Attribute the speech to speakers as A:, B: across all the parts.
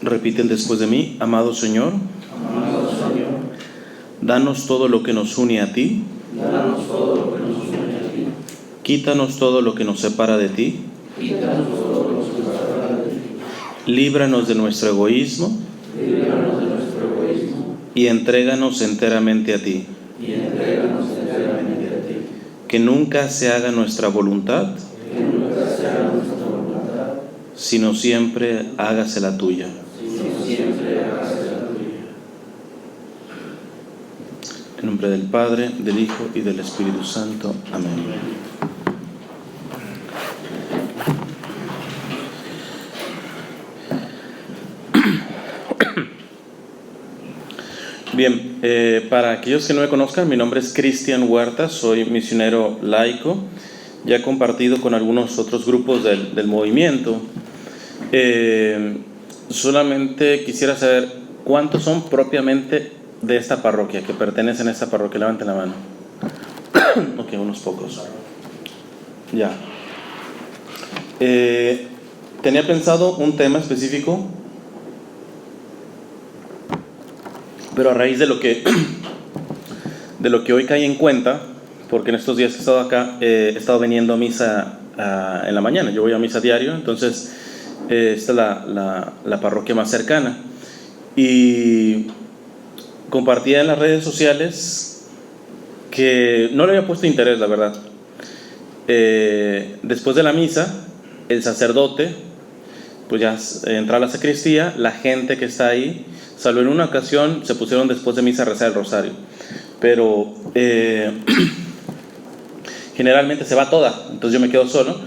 A: Repiten después de mí: amado Señor, danos todo lo que nos une a ti. Quítanos todo lo que nos separa de ti. Líbranos de nuestro egoísmo. Y entréganos enteramente a ti. Que nunca se haga nuestra voluntad, sino siempre hágase la tuya. En nombre del Padre, del Hijo y del Espíritu Santo. Amén. Bien, para aquellos que no me conozcan, mi nombre es Cristian Huerta, soy misionero laico. Ya he compartido con algunos otros grupos del movimiento. Solamente quisiera saber cuántos son propiamente de esta parroquia, que pertenecen a esta parroquia. Levanten la mano. Ok, unos pocos. Ya. Tenía pensado un tema específico, pero a raíz de lo que hoy caí en cuenta, porque en estos días que he estado acá, he estado viniendo a misa en la mañana. Yo voy a misa diario, entonces esta es la parroquia más cercana. Y compartía en las redes sociales que no le había puesto interés, la verdad. Después de la misa, el sacerdote, pues ya entra a la sacristía, la gente que está ahí, salvo en una ocasión, se pusieron después de misa a rezar el rosario. Pero generalmente se va toda, entonces yo me quedo solo,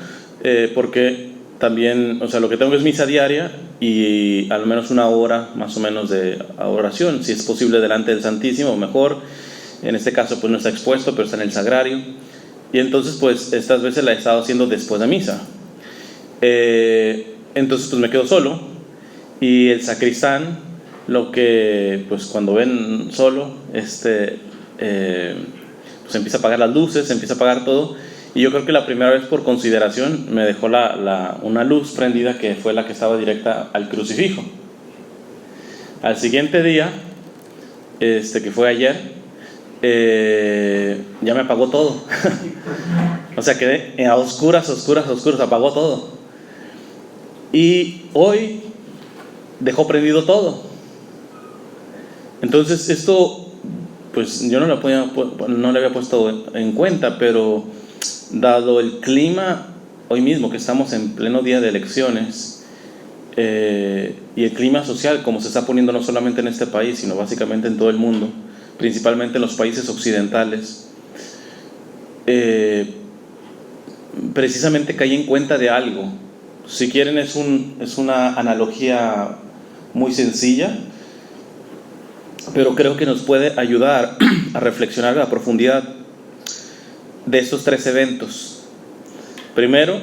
A: porque también, o sea, lo que tengo es misa diaria y al menos una hora más o menos de oración, si es posible delante del Santísimo, mejor. En este caso pues no está expuesto, pero está en el sagrario, y entonces pues estas veces la he estado haciendo después de misa. Entonces pues me quedo solo, y el sacristán, lo que pues cuando ven solo, pues empieza a apagar las luces, empieza a apagar todo. Y yo creo que la primera vez, por consideración, me dejó una luz prendida, que fue la que estaba directa al crucifijo. Al siguiente día, que fue ayer, ya me apagó todo. O sea, quedé a oscuras, apagó todo. Y hoy dejó prendido todo. Entonces esto, pues yo no le había puesto en cuenta, pero dado el clima hoy mismo, que estamos en pleno día de elecciones, y el clima social como se está poniendo no solamente en este país, sino básicamente en todo el mundo, principalmente en los países occidentales, precisamente caí en cuenta de algo. Si quieren, es una analogía muy sencilla, pero creo que nos puede ayudar a reflexionar a profundidad de estos tres eventos. Primero,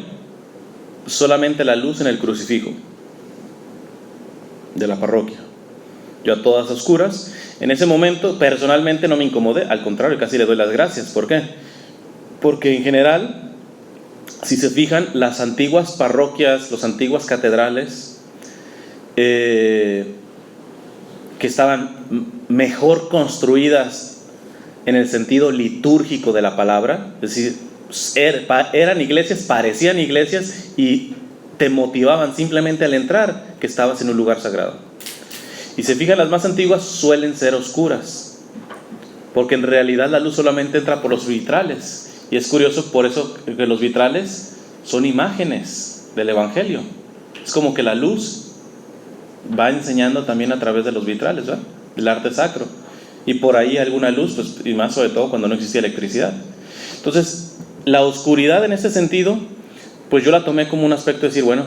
A: solamente la luz en el crucifijo de la parroquia. Yo a todas oscuras. En ese momento personalmente no me incomodé, al contrario, casi le doy las gracias. ¿Por qué? Porque en general, si se fijan, las antiguas parroquias, las antiguas catedrales, que estaban mejor construidas en el sentido litúrgico de la palabra, es decir, eran iglesias, parecían iglesias, y te motivaban simplemente al entrar que estabas en un lugar sagrado. Y se fijan, las más antiguas suelen ser oscuras, porque en realidad la luz solamente entra por los vitrales. Y es curioso por eso que los vitrales son imágenes del Evangelio. Es como que la luz va enseñando también a través de los vitrales, ¿verdad? El arte sacro. Y por ahí alguna luz, pues, y más sobre todo cuando no existía electricidad. Entonces, la oscuridad en ese sentido, pues yo la tomé como un aspecto de decir, bueno,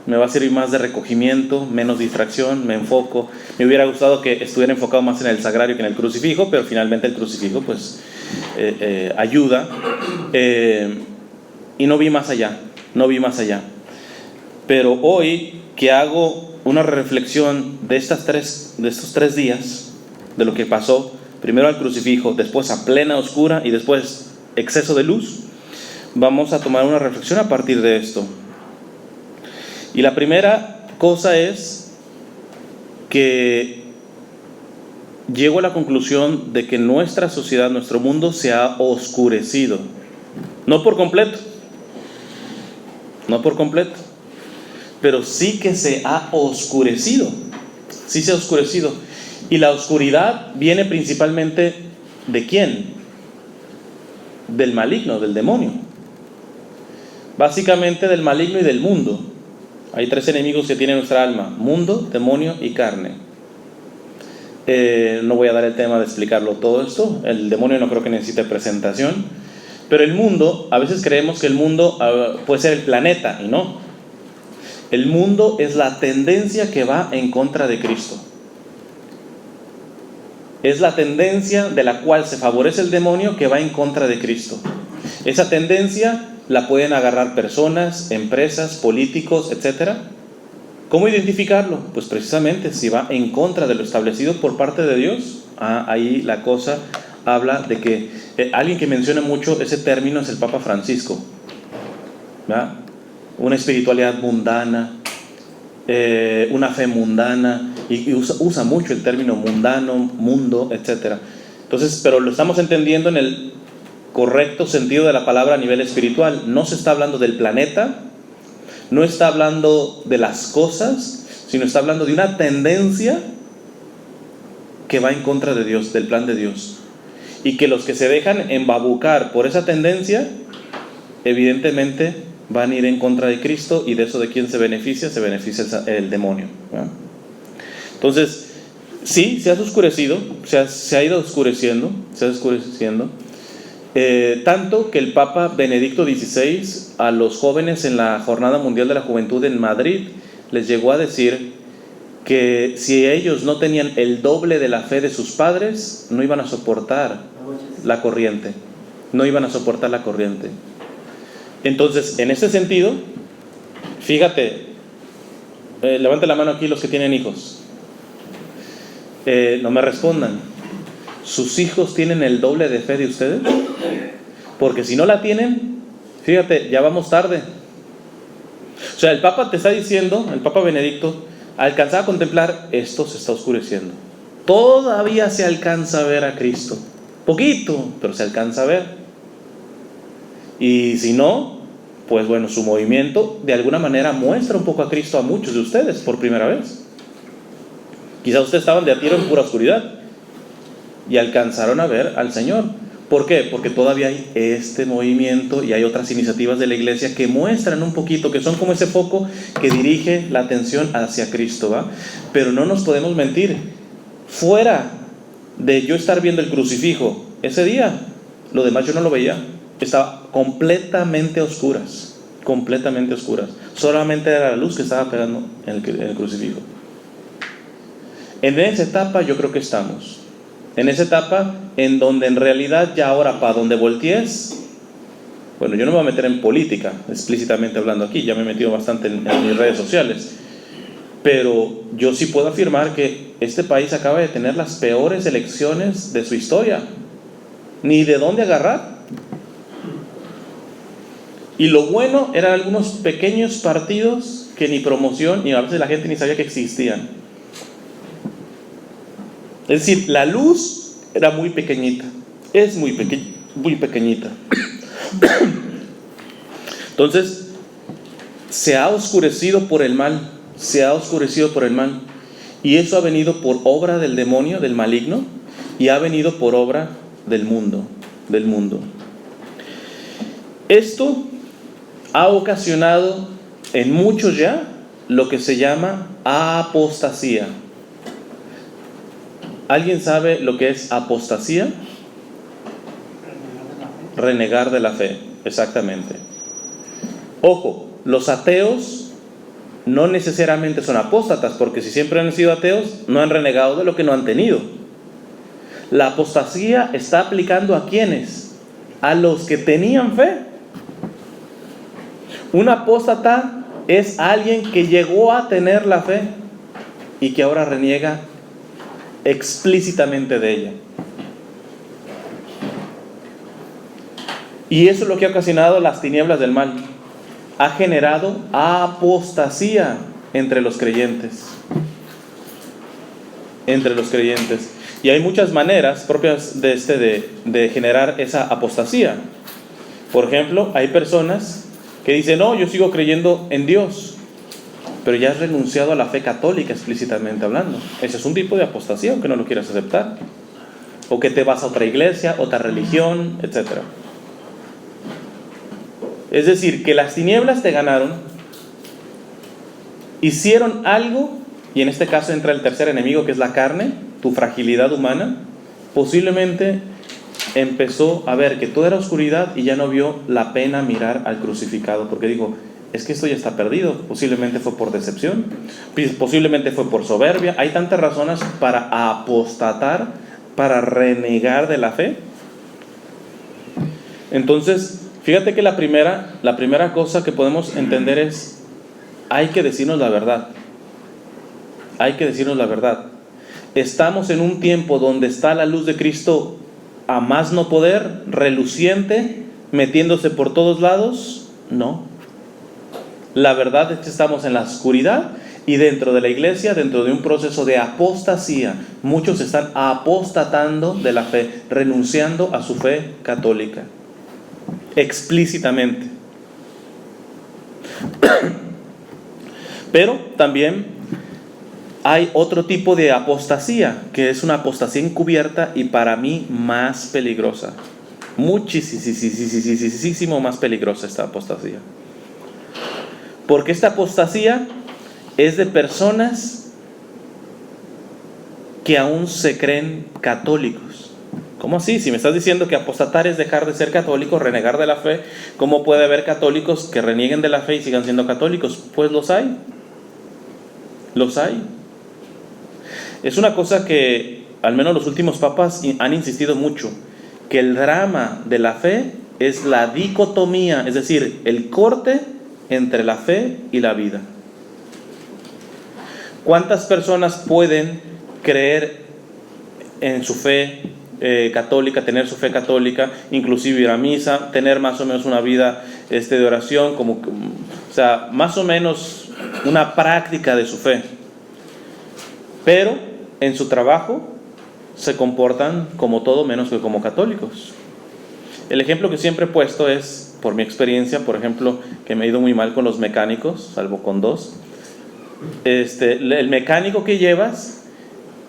A: me va a servir más de recogimiento, menos distracción, me enfoco. Me hubiera gustado que estuviera enfocado más en el sagrario que en el crucifijo, pero finalmente el crucifijo pues ayuda, y no vi más allá. Pero hoy que hago una reflexión de estos 3 días, de lo que pasó, primero al crucifijo, después a plena oscura y después exceso de luz, vamos a tomar una reflexión a partir de esto. Y la primera cosa es que llego a la conclusión de que nuestra sociedad, nuestro mundo se ha oscurecido. No por completo, pero sí que se ha oscurecido. Sí se ha oscurecido. Y la oscuridad viene principalmente ¿de quién? Del maligno, del demonio. Básicamente del maligno y del mundo. Hay 3 enemigos que tiene nuestra alma: mundo, demonio y carne. No voy a dar el tema de explicarlo todo esto. El demonio no creo que necesite presentación. Pero el mundo, a veces creemos que el mundo puede ser el planeta, y no. El mundo es la tendencia que va en contra de Cristo. Es la tendencia de la cual se favorece el demonio, que va en contra de Cristo. Esa tendencia la pueden agarrar personas, empresas, políticos, etc. ¿Cómo identificarlo? Pues precisamente si va en contra de lo establecido por parte de Dios. Ahí la cosa habla de que alguien que menciona mucho ese término es el Papa Francisco, ¿verdad? Una espiritualidad mundana, una fe mundana, y usa mucho el término mundano, mundo, etc. Entonces, pero lo estamos entendiendo en el correcto sentido de la palabra a nivel espiritual. No se está hablando del planeta, no está hablando de las cosas, sino está hablando de una tendencia que va en contra de Dios, del plan de Dios. Y que los que se dejan embabucar por esa tendencia, evidentemente van a ir en contra de Cristo, y de eso ¿de quién se beneficia? Se beneficia el demonio, ¿verdad? Entonces, sí, se ha oscurecido, se ha ido oscureciendo, tanto que el Papa Benedicto XVI a los jóvenes en la Jornada Mundial de la Juventud en Madrid les llegó a decir que si ellos no tenían el doble de la fe de sus padres, no iban a soportar la corriente. Entonces, en ese sentido, fíjate, levante la mano aquí los que tienen hijos. No me respondan. ¿Sus hijos tienen el doble de fe de ustedes? Porque si no la tienen, fíjate, ya vamos tarde. O sea, el Papa te está diciendo, el Papa Benedicto, alcanzaba a contemplar, esto se está oscureciendo. Todavía se alcanza a ver a Cristo. Poquito, pero se alcanza a ver. Y si no, pues bueno, su movimiento de alguna manera muestra un poco a Cristo a muchos de ustedes por primera vez. Quizás ustedes estaban de a tiro en pura oscuridad y alcanzaron a ver al Señor. ¿Por qué? Porque todavía hay este movimiento y hay otras iniciativas de la iglesia que muestran un poquito, que son como ese foco que dirige la atención hacia Cristo, ¿va? Pero no nos podemos mentir. Fuera de yo estar viendo el crucifijo ese día, lo demás yo no lo veía. Estaba completamente oscuras. Solamente era la luz que estaba pegando en el crucifijo. En esa etapa yo creo que estamos. En esa etapa en donde en realidad ya ahora para donde voltees, bueno, yo no me voy a meter en política explícitamente hablando aquí, ya me he metido bastante en mis redes sociales, pero yo sí puedo afirmar que este país acaba de tener las peores elecciones de su historia. Ni de dónde agarrar. Y lo bueno eran algunos pequeños partidos que ni promoción, y a veces la gente ni sabía que existían. Es decir, la luz era muy pequeñita. Es muy pequeñita. Entonces, se ha oscurecido por el mal. Y eso ha venido por obra del demonio, del maligno, y ha venido por obra del mundo. Esto ha ocasionado en muchos ya lo que se llama apostasía. ¿Alguien sabe lo que es apostasía? Renegar de la fe, exactamente. Ojo, los ateos no necesariamente son apóstatas, porque si siempre han sido ateos, no han renegado de lo que no han tenido. La apostasía está aplicando ¿a quiénes? A los que tenían fe. Un apóstata es alguien que llegó a tener la fe y que ahora reniega explícitamente de ella. Y eso es lo que ha ocasionado las tinieblas del mal. Ha generado apostasía entre los creyentes. entre los creyentes. Y hay muchas maneras propias de generar esa apostasía. Por ejemplo, hay personas que dicen, no, yo sigo creyendo en Dios, pero ya has renunciado a la fe católica explícitamente hablando. Ese es un tipo de apostasía, aunque no lo quieras aceptar. O que te vas a otra iglesia, otra religión, etc. Es decir, que las tinieblas te ganaron, hicieron algo, y en este caso entra el tercer enemigo, que es la carne, tu fragilidad humana. Posiblemente empezó a ver que todo era oscuridad y ya no vio la pena mirar al crucificado, porque dijo, es que esto ya está perdido. Posiblemente fue por decepción, posiblemente fue por soberbia. Hay tantas razones para apostatar, para renegar de la fe. Entonces, fíjate que la primera cosa que podemos entender es, hay que decirnos la verdad. Hay que decirnos la verdad. Estamos en un tiempo donde está la luz de Cristo a más no poder, reluciente, metiéndose por todos lados. No. La verdad es que estamos en la oscuridad y dentro de la iglesia, dentro de un proceso de apostasía. Muchos están apostatando de la fe, renunciando a su fe católica, explícitamente. Pero también hay otro tipo de apostasía, que es una apostasía encubierta y para mí más peligrosa. Muchísimo más peligrosa esta apostasía. Porque esta apostasía es de personas que aún se creen católicos. ¿Cómo así? Si me estás diciendo que apostatar es dejar de ser católico, renegar de la fe, ¿cómo puede haber católicos que renieguen de la fe y sigan siendo católicos? Pues los hay. Los hay. Es una cosa que al menos los últimos papas han insistido mucho, que el drama de la fe es la dicotomía, es decir, el corte entre la fe y la vida. ¿Cuántas personas pueden creer en su fe católica, tener su fe católica, inclusive ir a misa, tener más o menos una vida de oración, o sea, más o menos una práctica de su fe? Pero en su trabajo se comportan como todo menos que como católicos. El ejemplo que siempre he puesto es, por mi experiencia, por ejemplo, que me ha ido muy mal con los mecánicos, salvo con dos. El mecánico que llevas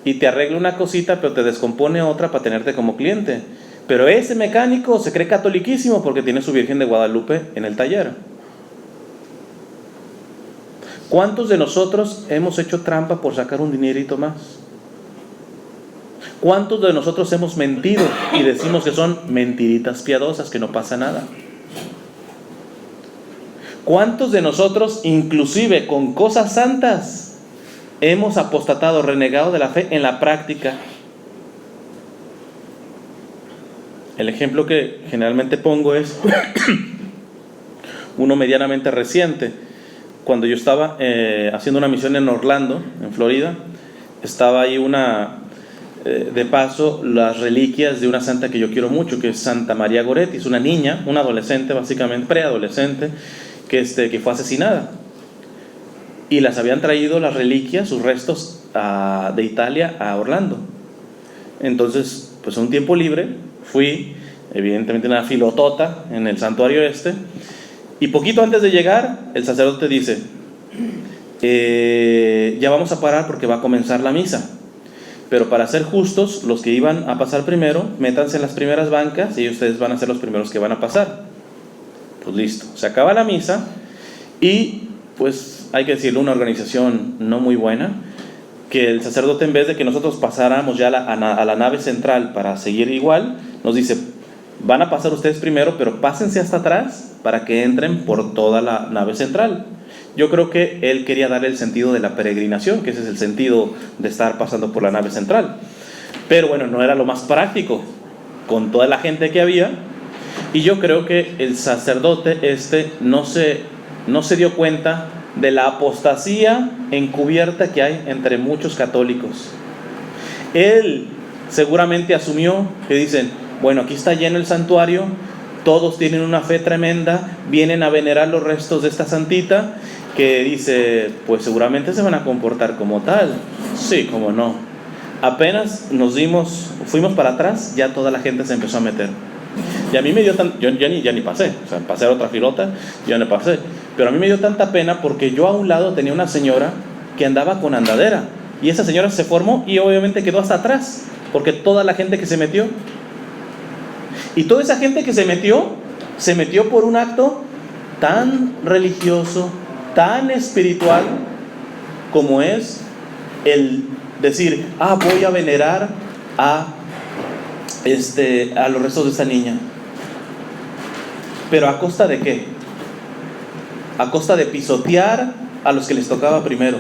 A: y te arregla una cosita, pero te descompone otra para tenerte como cliente. Pero ese mecánico se cree catoliquísimo porque tiene su Virgen de Guadalupe en el taller. ¿Cuántos de nosotros hemos hecho trampa por sacar un dinerito más? ¿Cuántos de nosotros hemos mentido y decimos que son mentiritas piadosas, que no pasa nada? ¿Cuántos de nosotros, inclusive con cosas santas, hemos apostatado, renegado de la fe en la práctica? El ejemplo que generalmente pongo es uno medianamente reciente. Cuando yo estaba haciendo una misión en Orlando, en Florida, estaba ahí de paso, las reliquias de una santa que yo quiero mucho, que es Santa María Goretti. Es una niña, una adolescente, básicamente preadolescente, que fue asesinada. Y las habían traído las reliquias, sus restos, de Italia a Orlando. Entonces, pues en un tiempo libre, fui, evidentemente una filotota en el santuario y poquito antes de llegar, el sacerdote dice, ya vamos a parar porque va a comenzar la misa. Pero para ser justos, los que iban a pasar primero, métanse en las primeras bancas y ustedes van a ser los primeros que van a pasar. Pues listo, se acaba la misa y pues hay que decirlo, una organización no muy buena, que el sacerdote, en vez de que nosotros pasáramos ya a la nave central para seguir igual, nos dice, van a pasar ustedes primero, pero pásense hasta atrás para que entren por toda la nave central. Yo creo que él quería darle el sentido de la peregrinación, que ese es el sentido de estar pasando por la nave central. Pero bueno, no era lo más práctico con toda la gente que había. Y yo creo que el sacerdote no se dio cuenta de la apostasía encubierta que hay entre muchos católicos. Él seguramente asumió que dicen, bueno, aquí está lleno el santuario, todos tienen una fe tremenda, vienen a venerar los restos de esta santita, que dice, pues seguramente se van a comportar como tal. Sí, cómo no. Apenas fuimos para atrás, ya toda la gente se empezó a meter. Y a mí me dio yo ya ni pasé, o sea, pasé a otra filota, ya no pasé. Pero a mí me dio tanta pena porque yo a un lado tenía una señora que andaba con andadera. Y esa señora se formó y obviamente quedó hasta atrás, porque toda la gente que se metió. Y toda esa gente que se metió por un acto tan religioso, tan espiritual, como es el decir, voy a venerar a los restos de esta niña. ¿Pero a costa de qué? A costa de pisotear a los que les tocaba primero.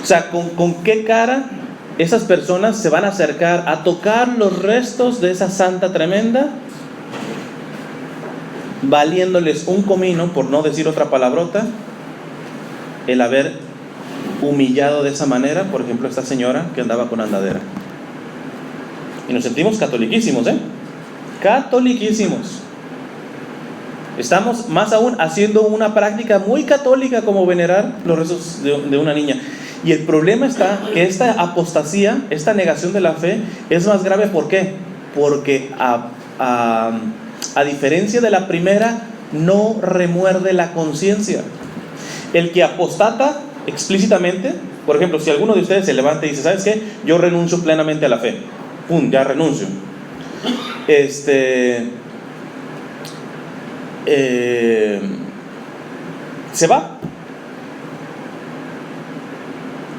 A: O sea, ¿con qué cara esas personas se van a acercar a tocar los restos de esa santa tremenda? Valiéndoles un comino, por no decir otra palabrota, el haber humillado de esa manera, por ejemplo, a esta señora que andaba con andadera. Y nos sentimos catoliquísimos, catoliquísimos. Estamos más aún haciendo una práctica muy católica como venerar los restos de una niña. Y el problema está que esta apostasía, esta negación de la fe es más grave. ¿Por qué? Porque a diferencia de la primera, no remuerde la conciencia. El que apostata explícitamente, por ejemplo, si alguno de ustedes se levanta y dice, ¿sabes qué? Yo renuncio plenamente a la fe. ¡Pum! Ya renuncio. Se va.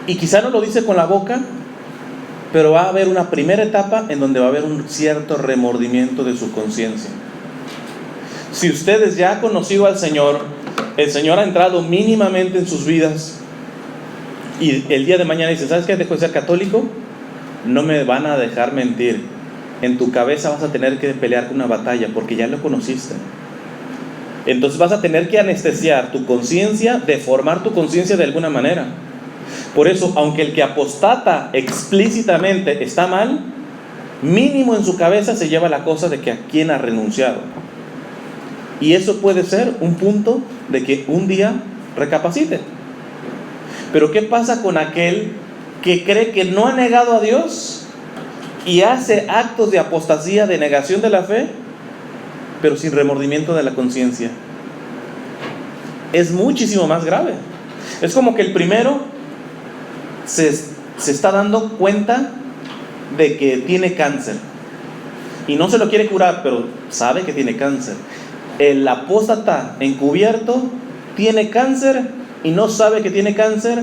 A: Y quizá no lo dice con la boca, pero va a haber una primera etapa en donde va a haber un cierto remordimiento de su conciencia. Si ustedes ya han conocido al Señor, el Señor ha entrado mínimamente en sus vidas, y el día de mañana dicen, ¿sabes qué? Dejo de ser católico. No me van a dejar mentir. En tu cabeza vas a tener que pelear una batalla porque ya lo conociste. Entonces vas a tener que anestesiar tu conciencia, deformar tu conciencia de alguna manera. Por eso, aunque el que apostata explícitamente está mal, mínimo en su cabeza se lleva la cosa de que a quién ha renunciado. Y eso puede ser un punto de que un día recapacite. Pero ¿qué pasa con aquel que cree que no ha negado a Dios y hace actos de apostasía, de negación de la fe, pero sin remordimiento de la conciencia? Es muchísimo más grave. Es como que el primero se está dando cuenta de que tiene cáncer y no se lo quiere curar, pero sabe que tiene cáncer. El apóstata encubierto tiene cáncer y no sabe que tiene cáncer.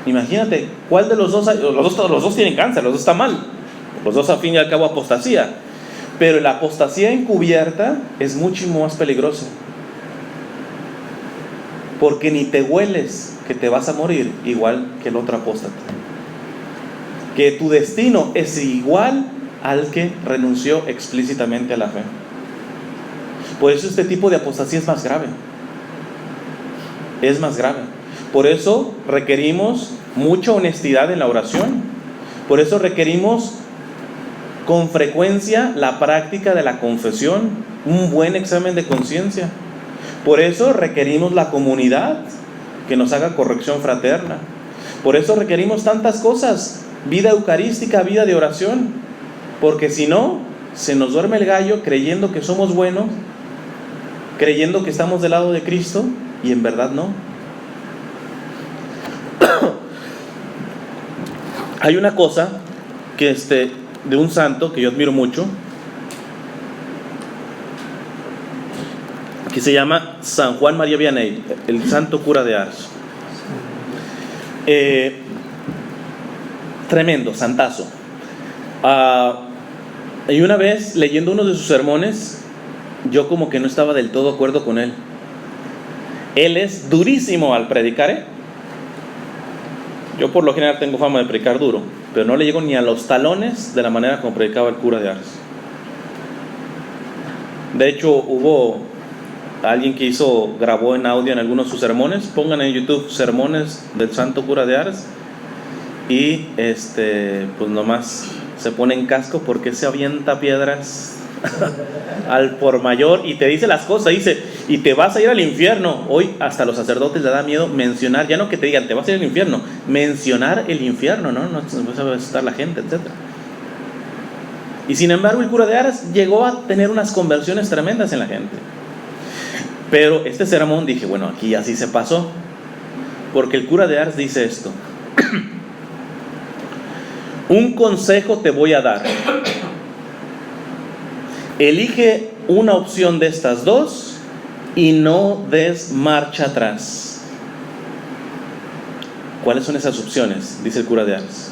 A: Imagínate, ¿cuál de los dos? Los dos tienen cáncer, los dos están mal. Los dos, al fin y al cabo, apostasía. Pero la apostasía encubierta es mucho más peligrosa. Porque ni te hueles que te vas a morir igual que el otro apóstata. Que tu destino es igual al que renunció explícitamente a la fe. Por eso este tipo de apostasía es más grave. Es más grave. Por eso requerimos mucha honestidad en la oración. Por eso requerimos con frecuencia la práctica de la confesión, un buen examen de conciencia. Por eso requerimos la comunidad que nos haga corrección fraterna. Por eso requerimos tantas cosas, vida eucarística, vida de oración, porque si no, se nos duerme el gallo creyendo que somos buenos, creyendo que estamos del lado de Cristo, y en verdad no. Hay una cosa que de un santo que yo admiro mucho, que se llama San Juan María Vianney, el santo cura de Ars. Tremendo, santazo. Y una vez, leyendo uno de sus sermones, yo como que no estaba del todo de acuerdo con él. Él es durísimo al predicar, Yo por lo general tengo fama de predicar duro, pero no le llego ni a los talones de la manera como predicaba el cura de Ars. De hecho, hubo alguien que grabó en audio en algunos de sus sermones. Pongan en YouTube sermones del santo cura de Ars y pues nomás se pone en casco porque se avienta piedras al por mayor y te dice las cosas. Dice, y te vas a ir al infierno. Hoy hasta los sacerdotes les da miedo mencionar, ya no que te digan te vas a ir al infierno, mencionar el infierno, ¿no? No va a estar la gente, etc. Y sin embargo el cura de Ars llegó a tener unas conversiones tremendas en la gente. Pero este sermón dije, bueno, aquí así se pasó, porque el cura de Ars dice esto: un consejo te voy a dar, elige una opción de estas dos y no des marcha atrás. ¿Cuáles son esas opciones? Dice el cura de Ars: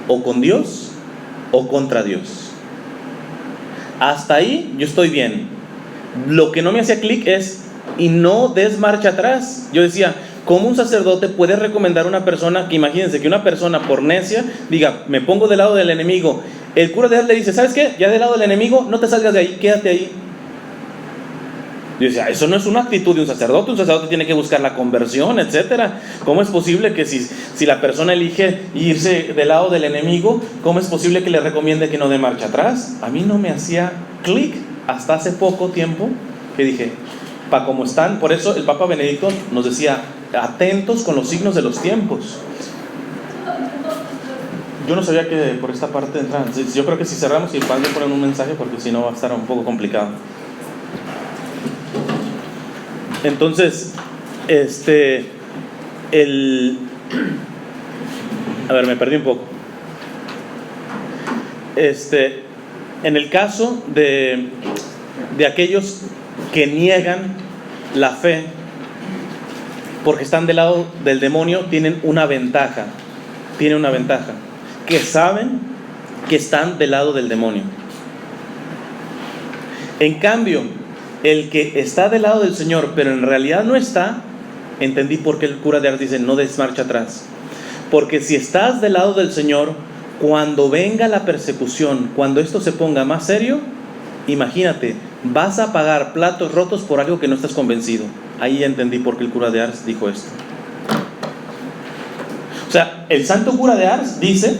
A: o con Dios o contra Dios. Hasta ahí yo estoy bien. Lo que no me hacía clic es y no des marcha atrás. Yo decía, ¿cómo un sacerdote puede recomendar a una persona que, imagínense, que una persona por necia diga, me pongo del lado del enemigo? El cura de Ars le dice, ¿sabes qué? Ya del lado del enemigo, no te salgas de ahí, quédate ahí. Yo decía, eso no es una actitud de un sacerdote tiene que buscar la conversión, etcétera. ¿Cómo es posible que si la persona elige irse del lado del enemigo, cómo es posible que le recomiende que no dé marcha atrás? A mí no me hacía clic hasta hace poco tiempo que dije, para cómo están. Por eso el Papa Benedicto nos decía, atentos con los signos de los tiempos. Yo no sabía que por esta parte entraban. Yo creo que si cerramos y van a poner un mensaje, porque si no va a estar un poco complicado. Entonces, a ver, me perdí un poco. En el caso de aquellos que niegan la fe porque están del lado del demonio, tienen una ventaja. Que saben que están del lado del demonio. En cambio, el que está del lado del Señor, pero en realidad no está, entendí por qué el cura de Ars dice, no des marcha atrás. Porque si estás del lado del Señor, cuando venga la persecución, cuando esto se ponga más serio, imagínate, vas a pagar platos rotos por algo que no estás convencido. Ahí ya entendí por qué el cura de Ars dijo esto. O sea, el santo cura de Ars dice,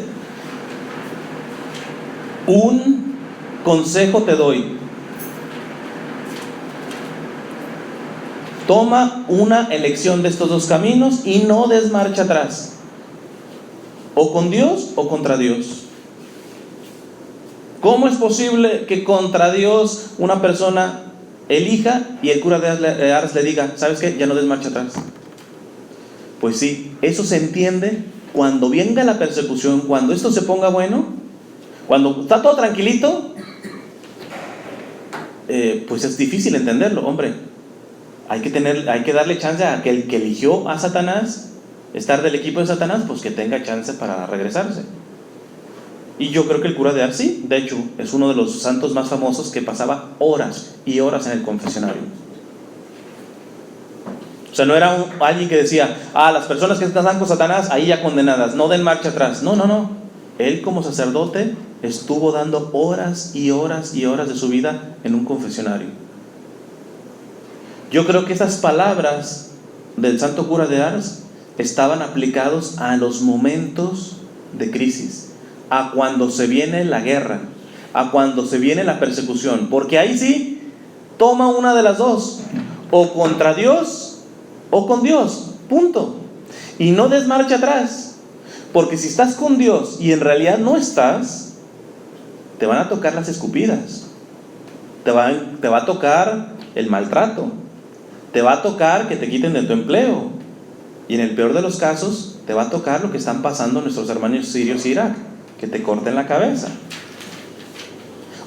A: un consejo te doy. Toma una elección de estos dos caminos y no des marcha atrás. O con Dios o contra Dios. ¿Cómo es posible que contra Dios una persona elija y el cura de Ars le diga, ¿sabes qué? Ya no des marcha atrás. Pues sí, eso se entiende cuando venga la persecución, cuando esto se ponga bueno, cuando está todo tranquilito, pues es difícil entenderlo, hombre. Hay que darle chance a que el que eligió a Satanás, estar del equipo de Satanás, pues que tenga chance para regresarse. Y yo creo que el cura de Ars, sí, de hecho, es uno de los santos más famosos que pasaba horas y horas en el confesionario. O sea, no era alguien que decía, las personas que están con Satanás, ahí ya condenadas, no den marcha atrás. No. Él como sacerdote estuvo dando horas y horas y horas de su vida en un confesionario. Yo creo que esas palabras del santo cura de Ars estaban aplicados a los momentos de crisis, a cuando se viene la guerra, a cuando se viene la persecución, porque ahí sí, toma una de las dos, o contra Dios o con Dios, punto. Y no des marcha atrás, porque si estás con Dios y en realidad no estás, te van a tocar las escupidas, te va a tocar el maltrato, te va a tocar que te quiten de tu empleo, y en el peor de los casos te va a tocar lo que están pasando nuestros hermanos sirios y Irak, que te corten la cabeza.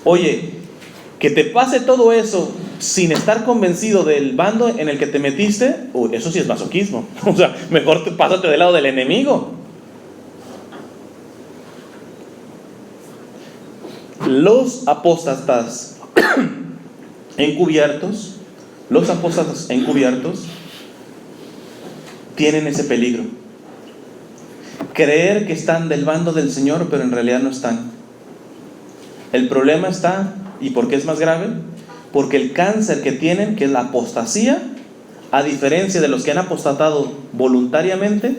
A: Oye, que te pase todo eso sin estar convencido del bando en el que te metiste, eso sí es masoquismo. O sea, mejor pásate del lado del enemigo. Los apóstatas encubiertos, tienen ese peligro. Creer que están del bando del Señor, pero en realidad no están. El problema está, ¿y por qué es más grave? Porque el cáncer que tienen, que es la apostasía, a diferencia de los que han apostatado voluntariamente,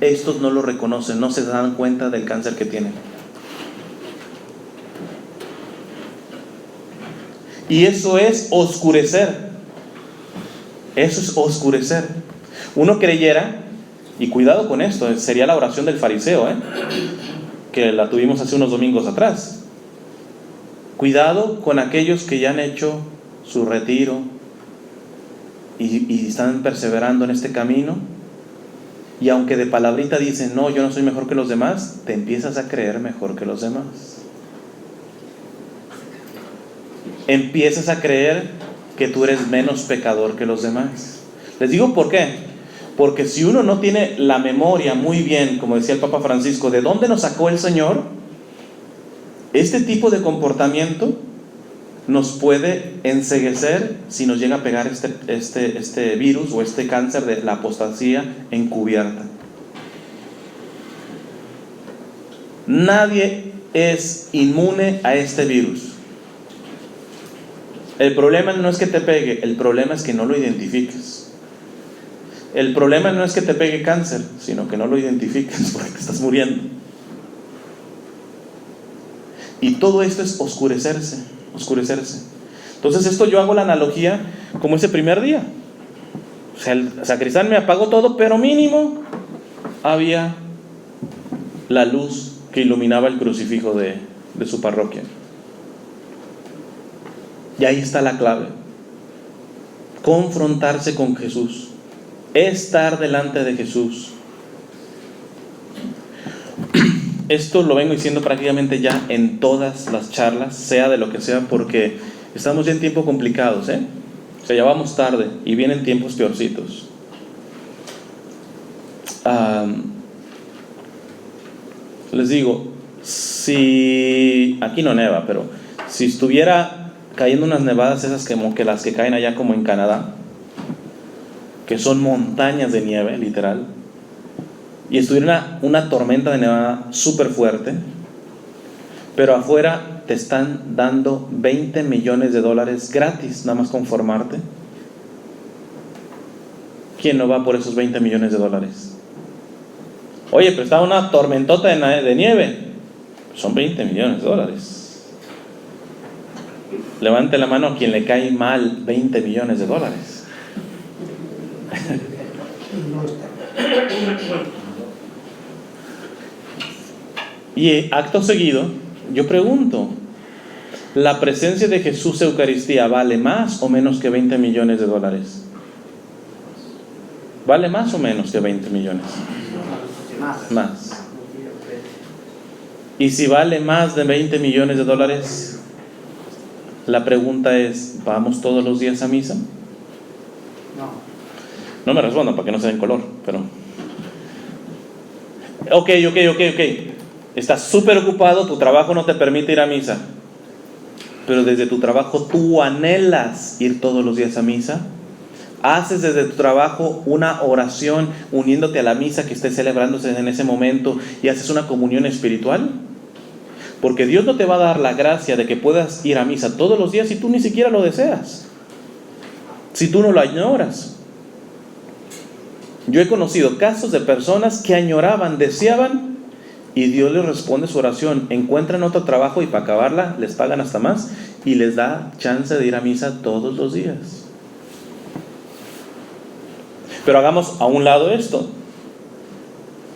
A: estos no lo reconocen, no se dan cuenta del cáncer que tienen. Y eso es oscurecer. Eso es oscurecer. Uno creyera, y cuidado con esto, sería la oración del fariseo, que la tuvimos hace unos domingos atrás. Cuidado con aquellos que ya han hecho su retiro y están perseverando en este camino, y aunque de palabrita dicen, no, yo no soy mejor que los demás, te empiezas a creer mejor que los demás. Empiezas a creer que tú eres menos pecador que los demás. Les digo por qué. Porque si uno no tiene la memoria muy bien, como decía el Papa Francisco, de dónde nos sacó el Señor, este tipo de comportamiento nos puede enceguecer si nos llega a pegar este virus o este cáncer de la apostasía encubierta. Nadie es inmune a este virus. El problema no es que te pegue, el problema es que no lo identifiques. El problema no es que te pegue cáncer, sino que no lo identifiques porque te estás muriendo. Y todo esto es oscurecerse. Entonces esto yo hago la analogía como ese primer día. O sea, el sacristán me apagó todo, pero mínimo había la luz que iluminaba el crucifijo de su parroquia. Y ahí está la clave. Confrontarse con Jesús. Estar delante de Jesús. Esto lo vengo diciendo prácticamente ya en todas las charlas, sea de lo que sea, porque estamos ya en tiempos complicados, O sea, ya vamos tarde y vienen tiempos peorcitos. Les digo, si aquí no neva, pero si estuviera cayendo unas nevadas esas como que las que caen allá como en Canadá, que son montañas de nieve, literal, y estuviera una tormenta de nevada súper fuerte, pero afuera te están dando $20 millones gratis, nada más conformarte, ¿quién no va por esos $20 millones? Oye, pero está una tormentota de nieve, son $20 millones. Levante la mano a quien le cae mal $20 millones. Y acto seguido, yo pregunto, ¿la presencia de Jesús Eucaristía vale más o menos que $20 millones? ¿Vale más o menos que 20 millones? Más. Y si vale más de $20 millones, la pregunta es, ¿vamos todos los días a misa? No me respondan para que no se den color, pero... Ok. Estás súper ocupado, tu trabajo no te permite ir a misa, pero desde tu trabajo tú anhelas ir todos los días a misa. Haces desde tu trabajo una oración uniéndote a la misa que esté celebrándose en ese momento y haces una comunión espiritual. Porque Dios no te va a dar la gracia de que puedas ir a misa todos los días si tú ni siquiera lo deseas, si tú no lo añoras. Yo he conocido casos de personas que añoraban, deseaban, y Dios les responde su oración, encuentran otro trabajo y para acabarla les pagan hasta más y les da chance de ir a misa todos los días. Pero hagamos a un lado esto.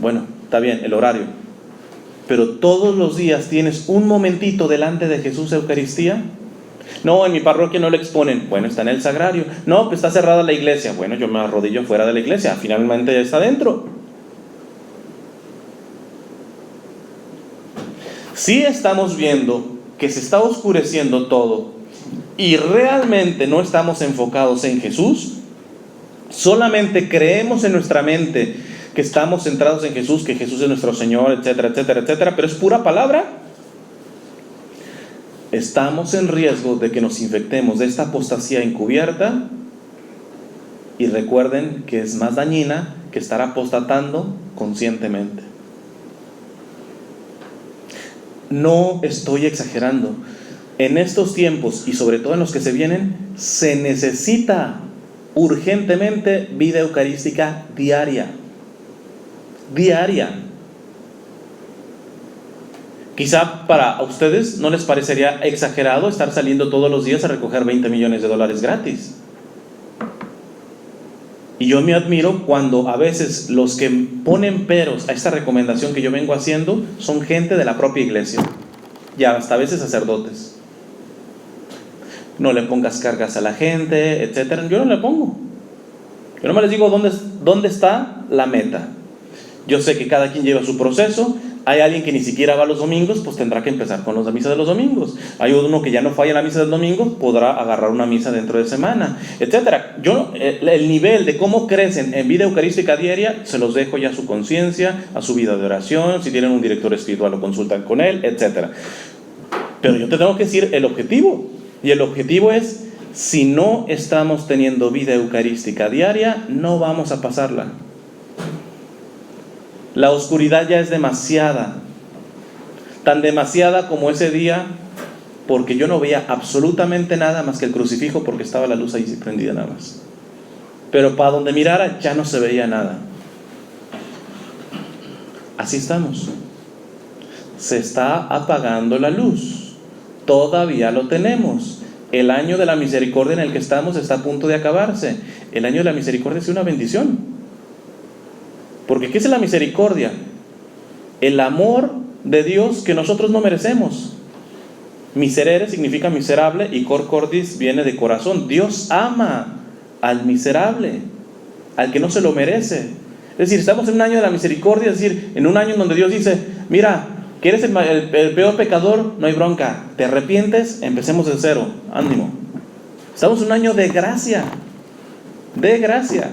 A: Bueno, está bien, el horario, pero todos los días tienes un momentito delante de Jesús Eucaristía. No, en mi parroquia no le exponen. Bueno, está en el sagrario. No, pues está cerrada la iglesia. Bueno, yo me arrodillo fuera de la iglesia. Finalmente ya está dentro. Si estamos viendo que se está oscureciendo todo y realmente no estamos enfocados en Jesús, solamente creemos en nuestra mente que estamos centrados en Jesús, que Jesús es nuestro Señor, etcétera, pero es pura palabra, estamos en riesgo de que nos infectemos de esta apostasía encubierta. Y recuerden que es más dañina que estar apostatando conscientemente. No estoy exagerando. En estos tiempos y sobre todo en los que se vienen, se necesita urgentemente vida eucarística diaria. Quizá para ustedes no les parecería exagerado estar saliendo todos los días a recoger $20 millones gratis. Y yo me admiro cuando a veces los que ponen peros a esta recomendación que yo vengo haciendo son gente de la propia iglesia, y hasta a veces sacerdotes. No le pongas cargas a la gente, etcétera. Yo no le pongo. Yo nomás les digo dónde está la meta. Yo sé que cada quien lleva su proceso. Hay alguien que ni siquiera va los domingos, pues tendrá que empezar con la misa de los domingos. Hay uno que ya no falla en la misa del domingo, podrá agarrar una misa dentro de semana, etcétera. El nivel de cómo crecen en vida eucarística diaria se los dejo ya a su conciencia, a su vida de oración. Si tienen un director espiritual lo consultan con él, etcétera. Pero yo te tengo que decir el objetivo. Y el objetivo es, si no estamos teniendo vida eucarística diaria, no vamos a pasarla. La oscuridad ya es demasiada, tan demasiada como ese día, porque yo no veía absolutamente nada más que el crucifijo, porque estaba la luz ahí prendida nada más. Pero para donde mirara ya no se veía nada. Así estamos. Se está apagando la luz. Todavía lo tenemos. El año de la misericordia en el que estamos está a punto de acabarse. El año de la misericordia es una bendición. Porque ¿qué es la misericordia? El amor de Dios que nosotros no merecemos. Miserere significa miserable y cor cordis viene de corazón. Dios ama al miserable, al que no se lo merece. Es decir, estamos en un año de la misericordia, es decir, en un año en donde Dios dice, mira, que eres el peor pecador, no hay bronca. ¿Te arrepientes? Empecemos de cero, ánimo. Estamos en un año de gracia, de gracia.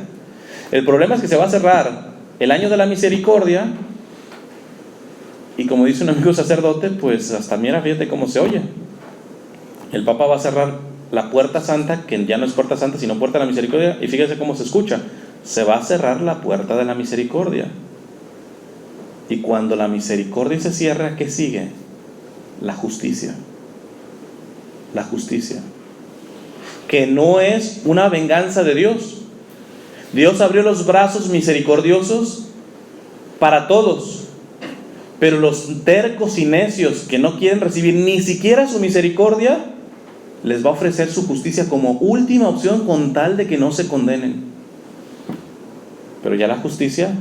A: El problema es que se va a cerrar el año de la misericordia, y como dice un amigo sacerdote, pues hasta mira, fíjate cómo se oye. El Papa va a cerrar la puerta santa, que ya no es puerta santa, sino puerta de la misericordia, y fíjese cómo se escucha. Se va a cerrar la puerta de la misericordia. Y cuando la misericordia se cierra, ¿qué sigue? La justicia. La justicia. Que no es una venganza de Dios. Dios abrió los brazos misericordiosos para todos, pero los tercos y necios que no quieren recibir ni siquiera su misericordia, les va a ofrecer su justicia como última opción con tal de que no se condenen. Pero ya la justicia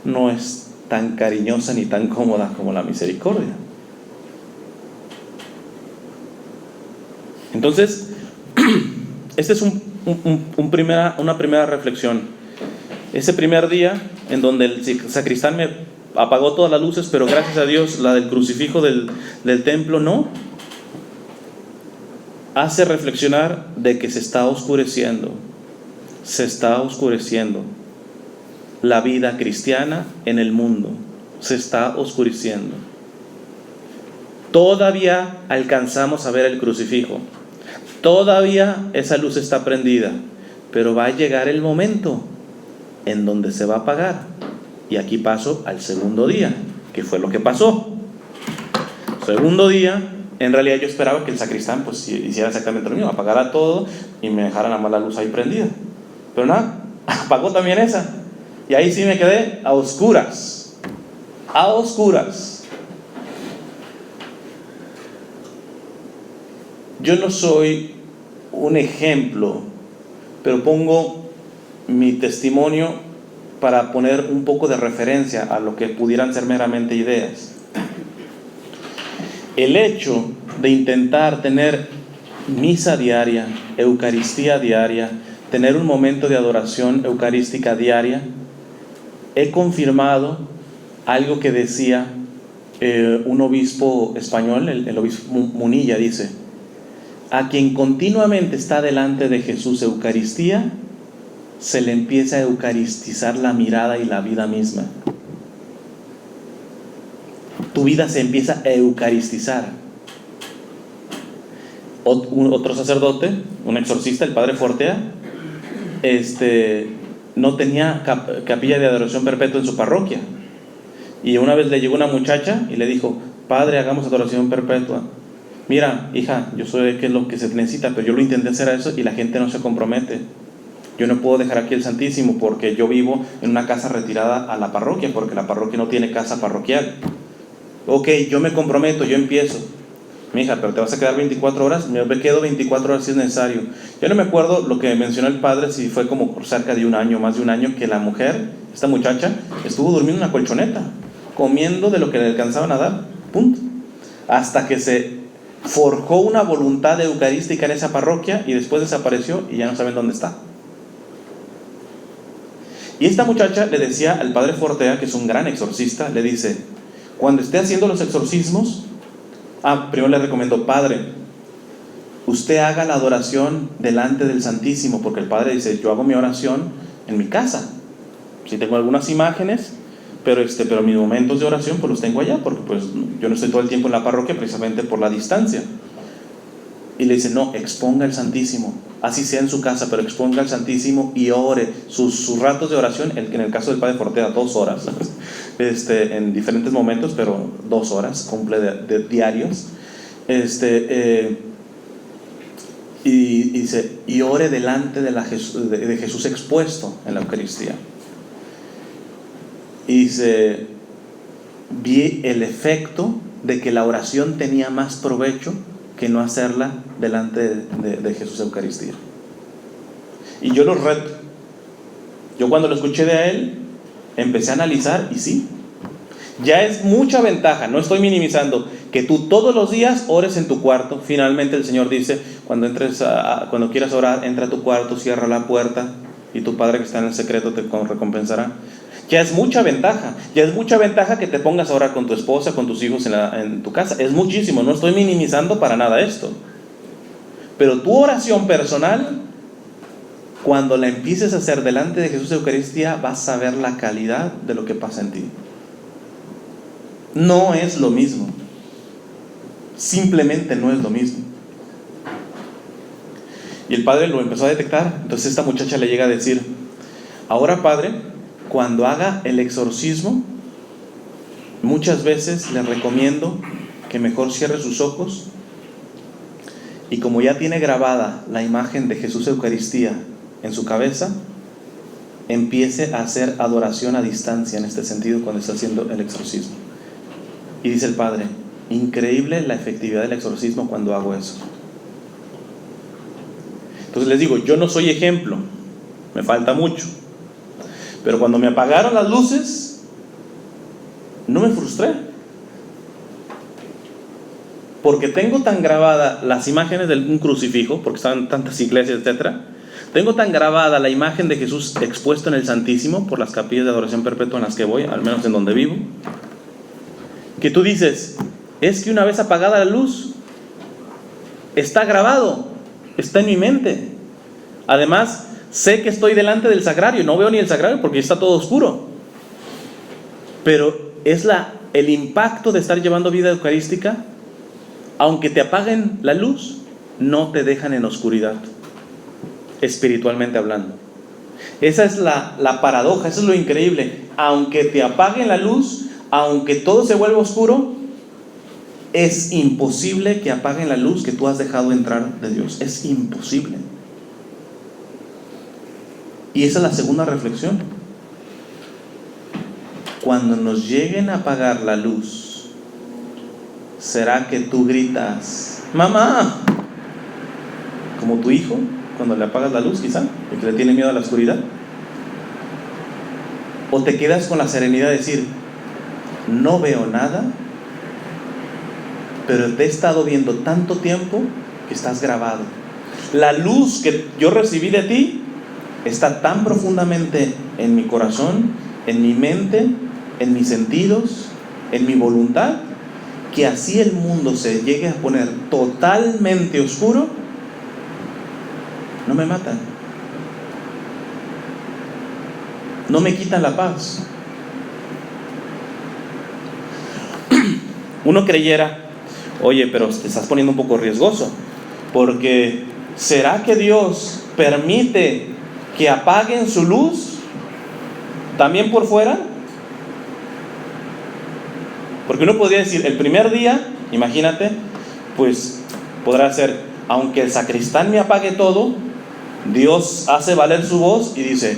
A: no es tan cariñosa ni tan cómoda como la misericordia. Entonces, este es una primera reflexión. Ese primer día en donde el sacristán me apagó todas las luces, pero gracias a Dios la del crucifijo del templo no, hace reflexionar de que se está oscureciendo la vida cristiana en el mundo. Se está oscureciendo. Todavía alcanzamos a ver el crucifijo. Todavía esa luz está prendida, pero va a llegar el momento en donde se va a apagar. Y aquí paso al segundo día, que fue lo que pasó. Segundo día, en realidad yo esperaba que el sacristán pues hiciera exactamente lo mismo, apagara todo y me dejara nada más la luz ahí prendida. Pero nada, apagó también esa. Y ahí sí me quedé a oscuras. A oscuras. Yo no soy un ejemplo, pero pongo mi testimonio para poner un poco de referencia a lo que pudieran ser meramente ideas. El hecho de intentar tener misa diaria, Eucaristía diaria, tener un momento de adoración eucarística diaria, he confirmado algo que decía un obispo español, el obispo Munilla, dice: a quien continuamente está delante de Jesús Eucaristía, se le empieza a eucaristizar la mirada y la vida misma. Tu vida se empieza a eucaristizar. Otro sacerdote, un exorcista, el padre Fortea, no tenía capilla de adoración perpetua en su parroquia. Y una vez le llegó una muchacha y le dijo: padre, hagamos adoración perpetua. Mira, hija, yo sé qué es lo que se necesita, pero yo lo intenté hacer eso y la gente no se compromete. Yo no puedo dejar aquí el Santísimo porque yo vivo en una casa retirada a la parroquia, porque la parroquia no tiene casa parroquial. Ok, yo me comprometo, yo empiezo. Mija, pero te vas a quedar 24 horas, me quedo 24 horas si es necesario. Yo no me acuerdo lo que mencionó el padre, si fue como por cerca de un año, más de un año, que la mujer, esta muchacha, estuvo durmiendo en una colchoneta, comiendo de lo que le alcanzaban a dar, punto. Hasta que se forjó una voluntad eucarística en esa parroquia y después desapareció y ya no saben dónde está. Y esta muchacha le decía al padre Fortea, que es un gran exorcista, le dice, cuando esté haciendo los exorcismos, primero le recomiendo, padre, usted haga la adoración delante del Santísimo, porque el padre dice, yo hago mi oración en mi casa. Sí tengo algunas imágenes, pero mis momentos de oración pues los tengo allá, porque pues yo no estoy todo el tiempo en la parroquia precisamente por la distancia. Y le dice, no, exponga el Santísimo, así sea en su casa, pero exponga el Santísimo y ore sus ratos de oración, en el caso del padre Fortea, 2 horas, en diferentes momentos, pero 2 horas, cumple de diarios, y dice, y ore delante de Jesús expuesto en la Eucaristía. Y dice, vi el efecto de que la oración tenía más provecho que no hacerla delante de Jesús Eucaristía. Y yo los reto. Yo cuando lo escuché de él, empecé a analizar y sí, ya es mucha ventaja, no estoy minimizando, que tú todos los días ores en tu cuarto. Finalmente el Señor dice, cuando quieras orar, entra a tu cuarto, cierra la puerta y tu Padre que está en el secreto te recompensará. Ya es mucha ventaja, que te pongas a orar con tu esposa, con tus hijos en tu casa. Es muchísimo, no estoy minimizando para nada esto. Pero tu oración personal, cuando la empieces a hacer delante de Jesús de Eucaristía, vas a ver la calidad de lo que pasa en ti. No es lo mismo. Simplemente no es lo mismo. Y el padre lo empezó a detectar. Entonces esta muchacha le llega a decir, ahora padre, cuando haga el exorcismo, muchas veces le recomiendo que mejor cierre sus ojos y como ya tiene grabada la imagen de Jesús Eucaristía en su cabeza, empiece a hacer adoración a distancia en este sentido cuando está haciendo el exorcismo. Y dice el padre, increíble la efectividad del exorcismo cuando hago eso. Entonces les digo, yo no soy ejemplo, me falta mucho. Pero cuando me apagaron las luces, no me frustré. Porque tengo tan grabadas las imágenes de un crucifijo, porque están en tantas iglesias, etc. Tengo tan grabada la imagen de Jesús expuesto en el Santísimo por las capillas de adoración perpetua en las que voy, al menos en donde vivo, que tú dices, es que una vez apagada la luz, está grabado, está en mi mente. Además, sé que estoy delante del sagrario, no veo ni el sagrario porque está todo oscuro. Pero es el impacto de estar llevando vida eucarística, aunque te apaguen la luz, no te dejan en oscuridad, espiritualmente hablando. Esa es la paradoja, eso es lo increíble. Aunque te apaguen la luz, aunque todo se vuelva oscuro, es imposible que apaguen la luz que tú has dejado entrar de Dios. Es imposible. Y esa es la segunda reflexión. Cuando nos lleguen a apagar la luz, ¿será que tú gritas, mamá? Como tu hijo, cuando le apagas la luz quizá, porque le tiene miedo a la oscuridad. ¿O te quedas con la serenidad de decir, no veo nada, pero te he estado viendo tanto tiempo que estás grabado? La luz que yo recibí de ti está tan profundamente en mi corazón, en mi mente, en mis sentidos, en mi voluntad, que así el mundo se llegue a poner totalmente oscuro, no me matan, no me quitan la paz. Uno creyera, oye, pero te estás poniendo un poco riesgoso, porque ¿será que Dios permite que apaguen su luz también por fuera? Porque uno podría decir, el primer día, imagínate, pues podrá ser, aunque el sacristán me apague todo, Dios hace valer su voz y dice,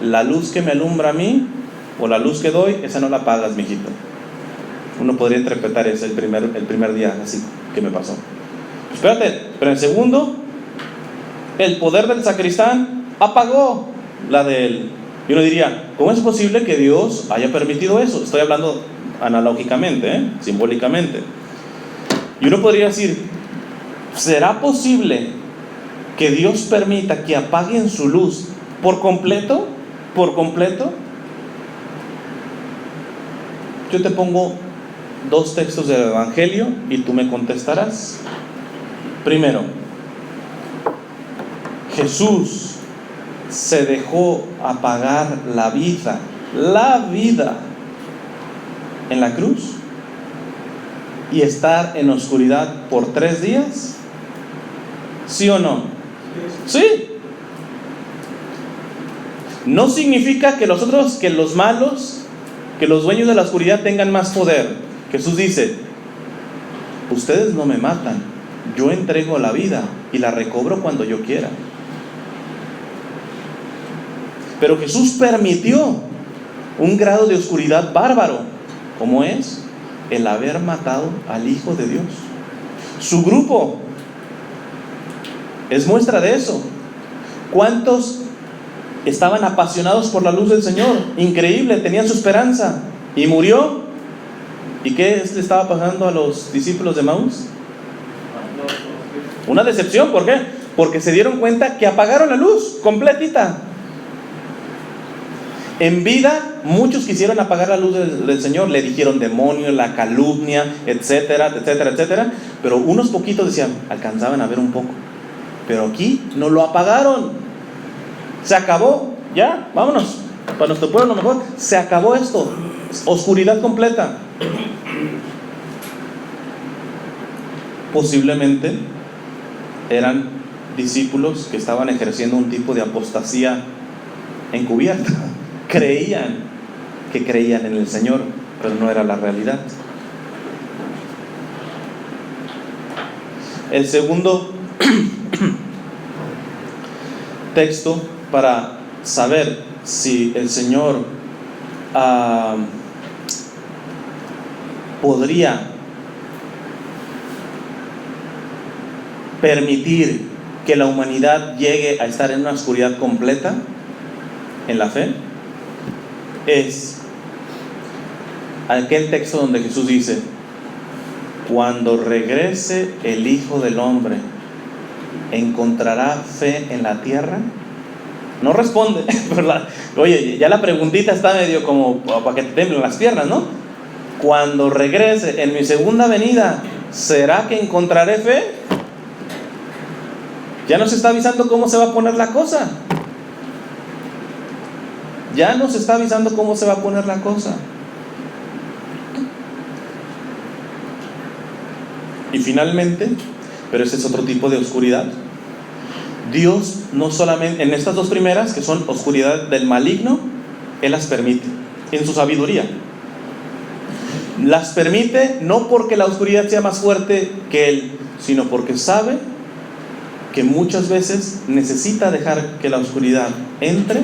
A: la luz que me alumbra a mí, o la luz que doy, esa no la apagas, mijito. Uno podría interpretar eso el primer día, así que me pasó. Espérate, pero en segundo, el poder del sacristán apagó la de él. Y uno diría, ¿cómo es posible que Dios haya permitido eso? Estoy hablando analógicamente, simbólicamente. Y uno podría decir, ¿será posible que Dios permita que apaguen su luz por completo? ¿Por completo? Yo te pongo 2 textos del Evangelio y tú me contestarás. Primero, Jesús se dejó apagar la vida en la cruz y estar en oscuridad por 3 días. ¿Sí o no? Sí. No significa que los otros, que los malos, que los dueños de la oscuridad tengan más poder. Jesús dice, ustedes no me matan, yo entrego la vida y la recobro cuando yo quiera. Pero Jesús permitió un grado de oscuridad bárbaro, como es el haber matado al Hijo de Dios. Su grupo es muestra de eso. ¿Cuántos estaban apasionados por la luz del Señor? Increíble, tenían su esperanza. Y murió. ¿Y qué le estaba pasando a los discípulos de Emaús? Una decepción. ¿Por qué? Porque se dieron cuenta que apagaron la luz completita. En vida, muchos quisieron apagar la luz del Señor. Le dijeron demonio, la calumnia, etcétera, etcétera, etcétera. Pero unos poquitos decían, alcanzaban a ver un poco. Pero aquí no lo apagaron. Se acabó. Ya, vámonos. Para nuestro pueblo mejor. Se acabó esto. Oscuridad completa. Posiblemente eran discípulos que estaban ejerciendo un tipo de apostasía encubierta. Creían que creían en el Señor, pero no era la realidad. El segundo texto para saber si el Señor podría permitir que la humanidad llegue a estar en una oscuridad completa en la fe es aquel texto donde Jesús dice, cuando regrese el Hijo del Hombre, ¿encontrará fe en la tierra? No responde, ¿verdad? Oye, ya la preguntita está medio como para que te temblen las piernas, ¿no? Cuando regrese en mi segunda venida, ¿será que encontraré fe? Ya nos está avisando cómo se va a poner la cosa. Ya nos está avisando cómo se va a poner la cosa. Y finalmente, pero ese es otro tipo de oscuridad, Dios no solamente, en estas 2 primeras, que son oscuridad del maligno, Él las permite, en su sabiduría. Las permite no porque la oscuridad sea más fuerte que Él, sino porque sabe que muchas veces necesita dejar que la oscuridad entre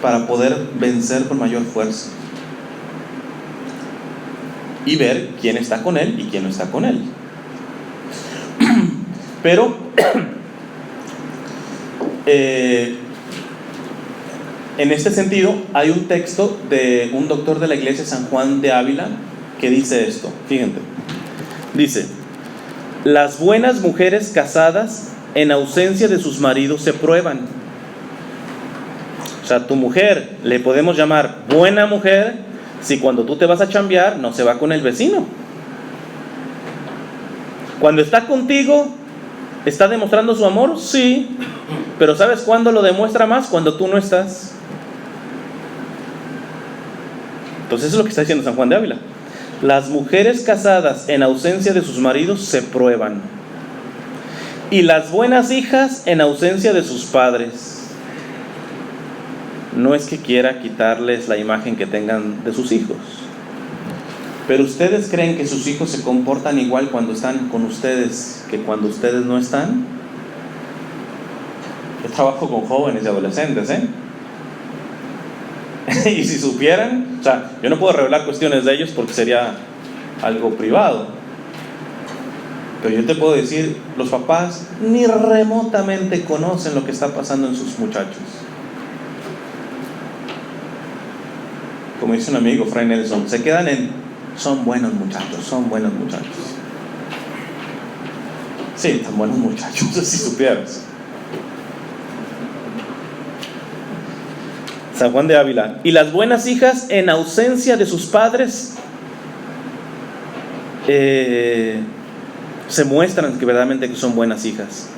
A: para poder vencer con mayor fuerza y ver quién está con Él y quién no está con Él. Pero en este sentido hay un texto de un doctor de la iglesia, San Juan de Ávila, que dice esto. Fíjense, dice: las buenas mujeres casadas en ausencia de sus maridos se prueban. O sea, tu mujer le podemos llamar buena mujer si cuando tú te vas a chambear no se va con el vecino. Cuando está contigo, ¿está demostrando su amor? Sí. Pero ¿sabes cuándo lo demuestra más? Cuando tú no estás. Entonces eso es lo que está diciendo San Juan de Ávila. Las mujeres casadas en ausencia de sus maridos se prueban. Y las buenas hijas en ausencia de sus padres. No es que quiera quitarles la imagen que tengan de sus hijos, pero ¿ustedes creen que sus hijos se comportan igual cuando están con ustedes que cuando ustedes no están? Yo trabajo con jóvenes y adolescentes, y si supieran, o sea, yo no puedo revelar cuestiones de ellos porque sería algo privado. Pero yo te puedo decir, los papás ni remotamente conocen lo que está pasando en sus muchachos. Como dice un amigo, Fray Nelson, se quedan en, son buenos muchachos, son buenos muchachos. Sí, son buenos muchachos, si supieras. San Juan de Ávila. Y las buenas hijas, en ausencia de sus padres, se muestran que verdaderamente que son buenas hijas.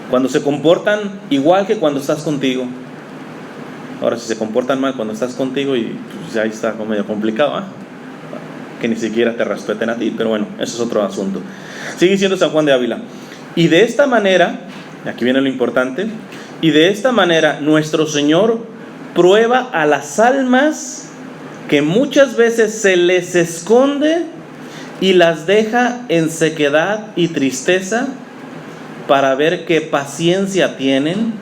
A: Cuando se comportan igual que cuando estás contigo. Ahora, si se comportan mal cuando estás contigo, y pues ya está medio complicado, que ni siquiera te respeten a ti, pero bueno, eso es otro asunto. Sigue diciendo San Juan de Ávila. Y de esta manera, aquí viene lo importante, y de esta manera nuestro Señor prueba a las almas que muchas veces se les esconde y las deja en sequedad y tristeza para ver qué paciencia tienen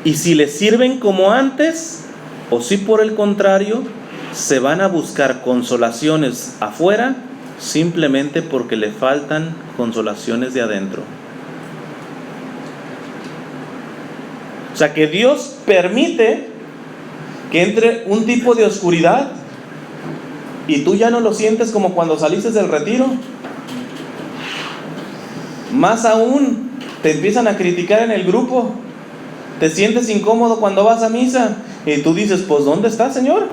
A: y si les sirven como antes o si por el contrario se van a buscar consolaciones afuera simplemente porque le faltan consolaciones de adentro. O sea que Dios permite que entre un tipo de oscuridad y tú ya no lo sientes como cuando saliste del retiro. Más aún, te empiezan a criticar en el grupo, te sientes incómodo cuando vas a misa y tú dices, pues ¿dónde está, Señor?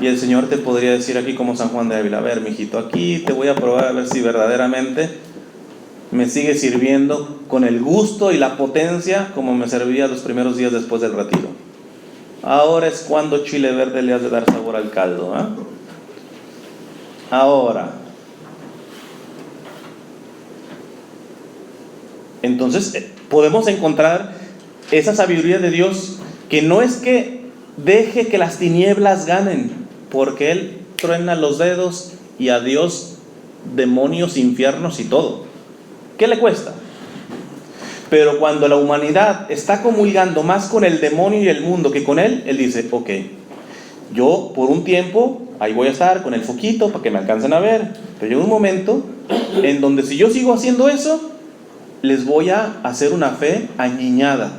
A: Y el Señor te podría decir aquí como San Juan de Ávila, a ver, mijito, aquí te voy a probar a ver si verdaderamente me sigue sirviendo con el gusto y la potencia como me servía los primeros días después del retiro. Ahora es cuando chile verde le has de dar sabor al caldo, ¿eh? Ahora. Entonces podemos encontrar esa sabiduría de Dios, que no es que deje que las tinieblas ganen, porque Él truena los dedos y a Dios demonios, infiernos y todo. ¿Qué le cuesta? Pero cuando la humanidad está comulgando más con el demonio y el mundo que con Él, Él dice, ok, yo por un tiempo ahí voy a estar con el foquito para que me alcancen a ver, pero llega un momento en donde si yo sigo haciendo eso, les voy a hacer una fe añiñada,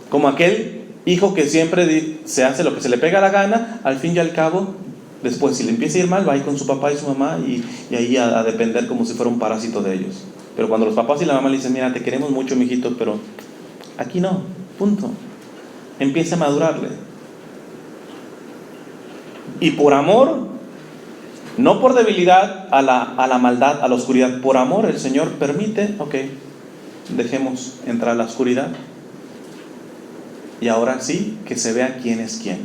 A: como aquel hijo que siempre se hace lo que se le pega la gana, al fin y al cabo, después si le empieza a ir mal, va a ir con su papá y su mamá y ahí a depender como si fuera un parásito de ellos. Pero cuando los papás y la mamá le dicen, mira, te queremos mucho, mijito, pero aquí no, punto, empieza a madurarle. Y por amor, no por debilidad a la maldad, a la oscuridad, por amor el Señor permite, ok, dejemos entrar la oscuridad y ahora sí que se vea quién es quién.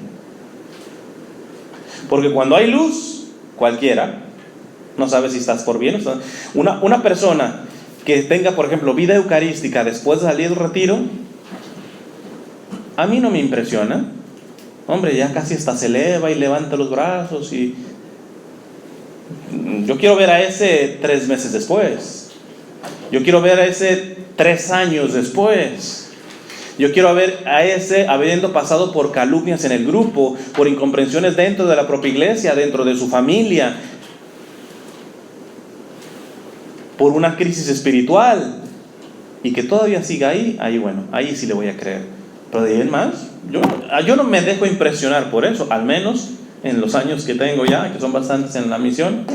A: Porque cuando hay luz, cualquiera no sabe si estás por bien. Una persona que tenga, por ejemplo, vida eucarística después de salir del retiro, a mí no me impresiona. Hombre, ya casi hasta se eleva y levanta los brazos y yo quiero ver a ese 3 meses después. Yo quiero ver a ese 3 años después. Yo quiero ver a ese habiendo pasado por calumnias en el grupo, por incomprensiones dentro de la propia iglesia, dentro de su familia, por una crisis espiritual, y que todavía siga ahí bueno, ahí sí le voy a creer. Pero de ahí en más, yo no me dejo impresionar por eso, al menos en los años que tengo ya, que son bastantes en la misión.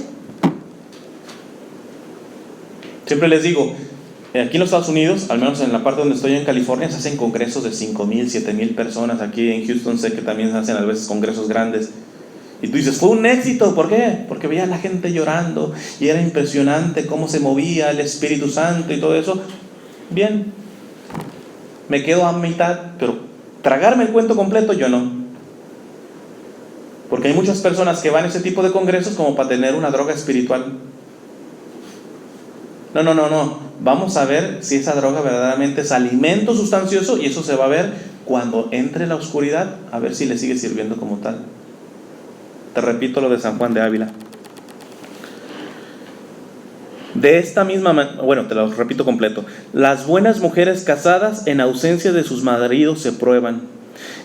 A: Siempre les digo, aquí en los Estados Unidos, al menos en la parte donde estoy en California, se hacen congresos de 5,000, 7,000 personas. Aquí en Houston sé que también se hacen a veces congresos grandes. Y tú dices, fue un éxito, ¿por qué? Porque veía a la gente llorando y era impresionante cómo se movía el Espíritu Santo y todo eso. Bien, me quedo a mitad, pero tragarme el cuento completo yo no. Porque hay muchas personas que van a ese tipo de congresos como para tener una droga espiritual. No. Vamos a ver si esa droga verdaderamente es alimento sustancioso, y eso se va a ver cuando entre la oscuridad, a ver si le sigue sirviendo como tal. Te repito lo de San Juan de Ávila. De esta misma manera, bueno, te lo repito completo. Las buenas mujeres casadas en ausencia de sus maridos se prueban,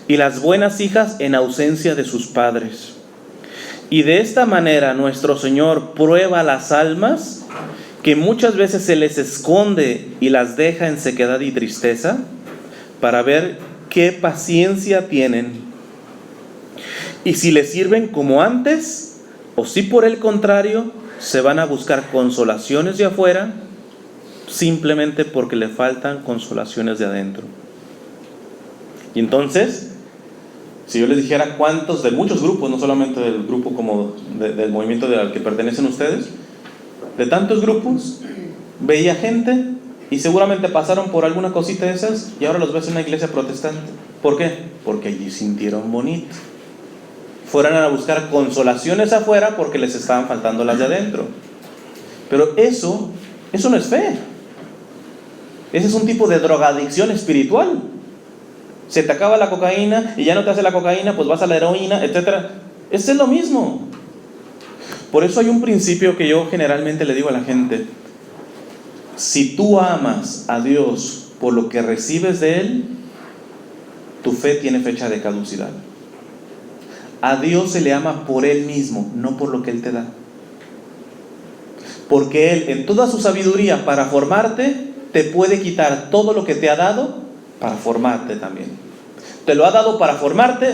A: y las buenas hijas en ausencia de sus padres. Y de esta manera nuestro Señor prueba las almas que muchas veces se les esconde y las deja en sequedad y tristeza para ver qué paciencia tienen y si les sirven como antes o si por el contrario se van a buscar consolaciones de afuera simplemente porque le faltan consolaciones de adentro. Y entonces, si yo les dijera cuántos de muchos grupos, no solamente del grupo como del movimiento al que pertenecen ustedes, de tantos grupos, veía gente y seguramente pasaron por alguna cosita de esas y ahora los ves en una iglesia protestante. ¿Por qué? Porque allí sintieron bonito. Fueran a buscar consolaciones afuera porque les estaban faltando las de adentro. Pero eso no es fe. Ese es un tipo de drogadicción espiritual. Se te acaba la cocaína y ya no te hace la cocaína, pues vas a la heroína, etc. Es lo mismo. Por eso hay un principio que yo generalmente le digo a la gente: si tú amas a Dios por lo que recibes de Él, tu fe tiene fecha de caducidad. A Dios se le ama por Él mismo, no por lo que Él te da. Porque Él, en toda su sabiduría para formarte, te puede quitar todo lo que te ha dado para formarte también. Te lo ha dado para formarte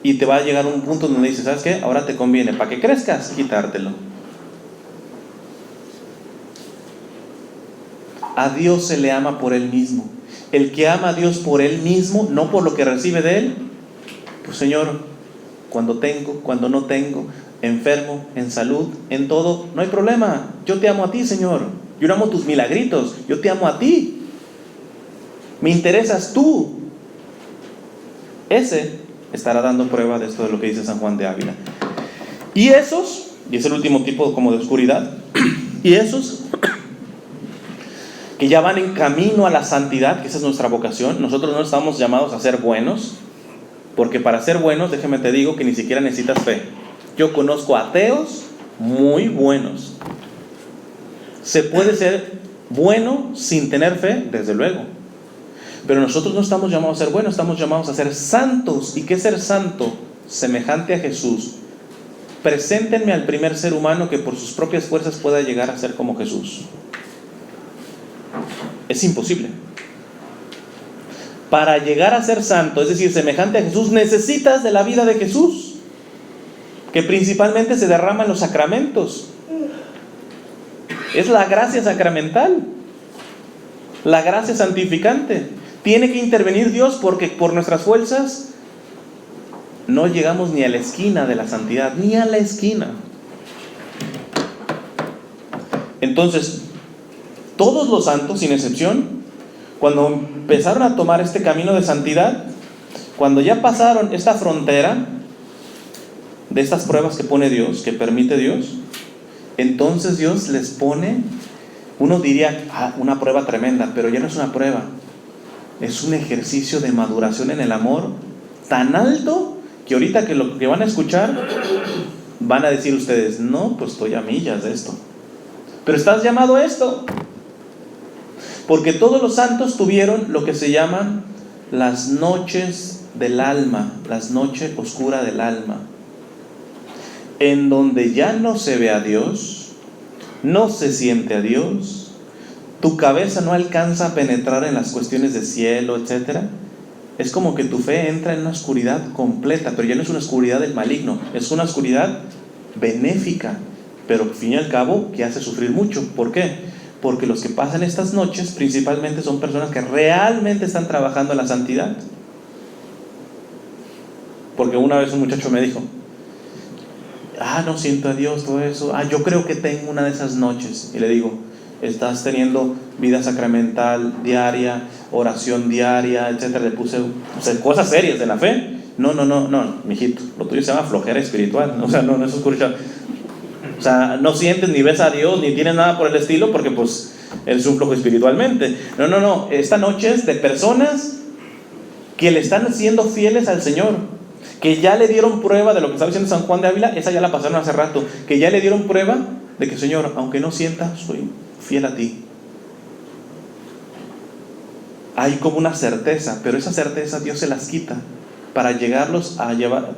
A: y te va a llegar un punto donde dices, ¿sabes qué? Ahora te conviene, para que crezcas, quitártelo. A Dios se le ama por Él mismo. El que ama a Dios por Él mismo, no por lo que recibe de Él, pues Señor, cuando tengo, cuando no tengo, enfermo, en salud, en todo, no hay problema. Yo te amo a ti, Señor. Yo no amo tus milagritos, yo te amo a ti. Me interesas tú. Ese estará dando prueba de esto de lo que dice San Juan de Ávila. Y esos, y es el último tipo como de oscuridad, y esos que ya van en camino a la santidad, que esa es nuestra vocación. Nosotros no estamos llamados a ser buenos, porque para ser buenos, déjame te digo que ni siquiera necesitas fe. Yo conozco ateos muy buenos. ¿Se puede ser bueno sin tener fe? Desde luego. Pero nosotros no estamos llamados a ser buenos, estamos llamados a ser santos. ¿Y qué es ser santo? Semejante a Jesús. Preséntenme al primer ser humano que por sus propias fuerzas pueda llegar a ser como Jesús. Es imposible. Para llegar a ser santo, es decir, semejante a Jesús, necesitas de la vida de Jesús, que principalmente se derrama en los sacramentos. Es la gracia sacramental, la gracia santificante. Tiene que intervenir Dios porque por nuestras fuerzas no llegamos ni a la esquina de la santidad, ni a la esquina. Entonces, todos los santos, sin excepción, cuando empezaron a tomar este camino de santidad, cuando ya pasaron esta frontera de estas pruebas que pone Dios, que permite Dios, entonces Dios les pone, uno diría, una prueba tremenda, pero ya no es una prueba, es un ejercicio de maduración en el amor tan alto que ahorita que lo que van a escuchar, van a decir ustedes, no, pues estoy a millas de esto. Pero estás llamado a esto. Porque todos los santos tuvieron lo que se llaman las noches del alma, las noches oscuras del alma, en donde ya no se ve a Dios, no se siente a Dios, tu cabeza no alcanza a penetrar en las cuestiones de cielo, etc. Es como que tu fe entra en una oscuridad completa, pero ya no es una oscuridad del maligno, es una oscuridad benéfica, pero al fin y al cabo que hace sufrir mucho. ¿Por qué? Porque los que pasan estas noches principalmente son personas que realmente están trabajando en la santidad. Porque una vez un muchacho me dijo, no siento a Dios, todo eso, yo creo que tengo una de esas noches. Y le digo, estás teniendo vida sacramental diaria, oración diaria, etc. Le puse cosas serias de la fe. No, mijito, lo tuyo se llama flojera espiritual. O sea, no es oscuridad. O sea, no sientes ni ves a Dios ni tienes nada por el estilo porque pues eres un flojo espiritualmente. No. Esta noche es de personas que le están siendo fieles al Señor, que ya le dieron prueba de lo que está diciendo San Juan de Ávila. Esa ya la pasaron hace rato. Que ya le dieron prueba de que, Señor, aunque no sienta, soy fiel a ti. Hay como una certeza, pero esa certeza Dios se las quita. para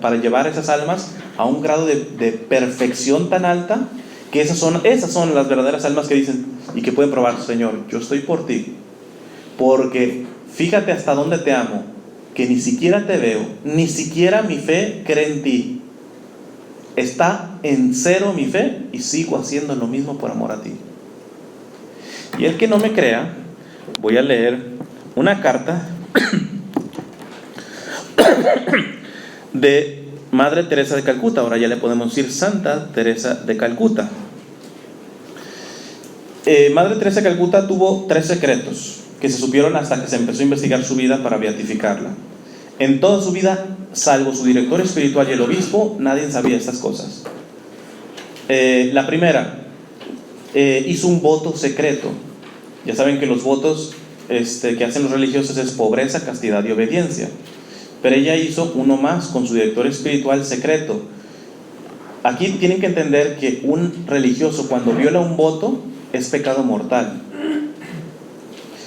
A: para llevar esas almas a un grado de perfección tan alta, que esas son las verdaderas almas que dicen y que pueden probar: Señor, yo estoy por ti, porque fíjate hasta dónde te amo, que ni siquiera te veo, ni siquiera mi fe cree en ti. Está en cero mi fe y sigo haciendo lo mismo por amor a ti. Y el que no me crea, voy a leer una carta de Madre Teresa de Calcuta. Ahora ya le podemos decir Santa Teresa de Calcuta. Madre Teresa de Calcuta tuvo 3 secretos que se supieron hasta que se empezó a investigar su vida para beatificarla. En toda su vida, salvo su director espiritual y el obispo, nadie sabía estas cosas. La primera, hizo un voto secreto. Ya saben que los votos que hacen los religiosos es pobreza, castidad y obediencia. Pero ella hizo uno más con su director espiritual secreto. Aquí tienen que entender que un religioso, cuando viola un voto, es pecado mortal.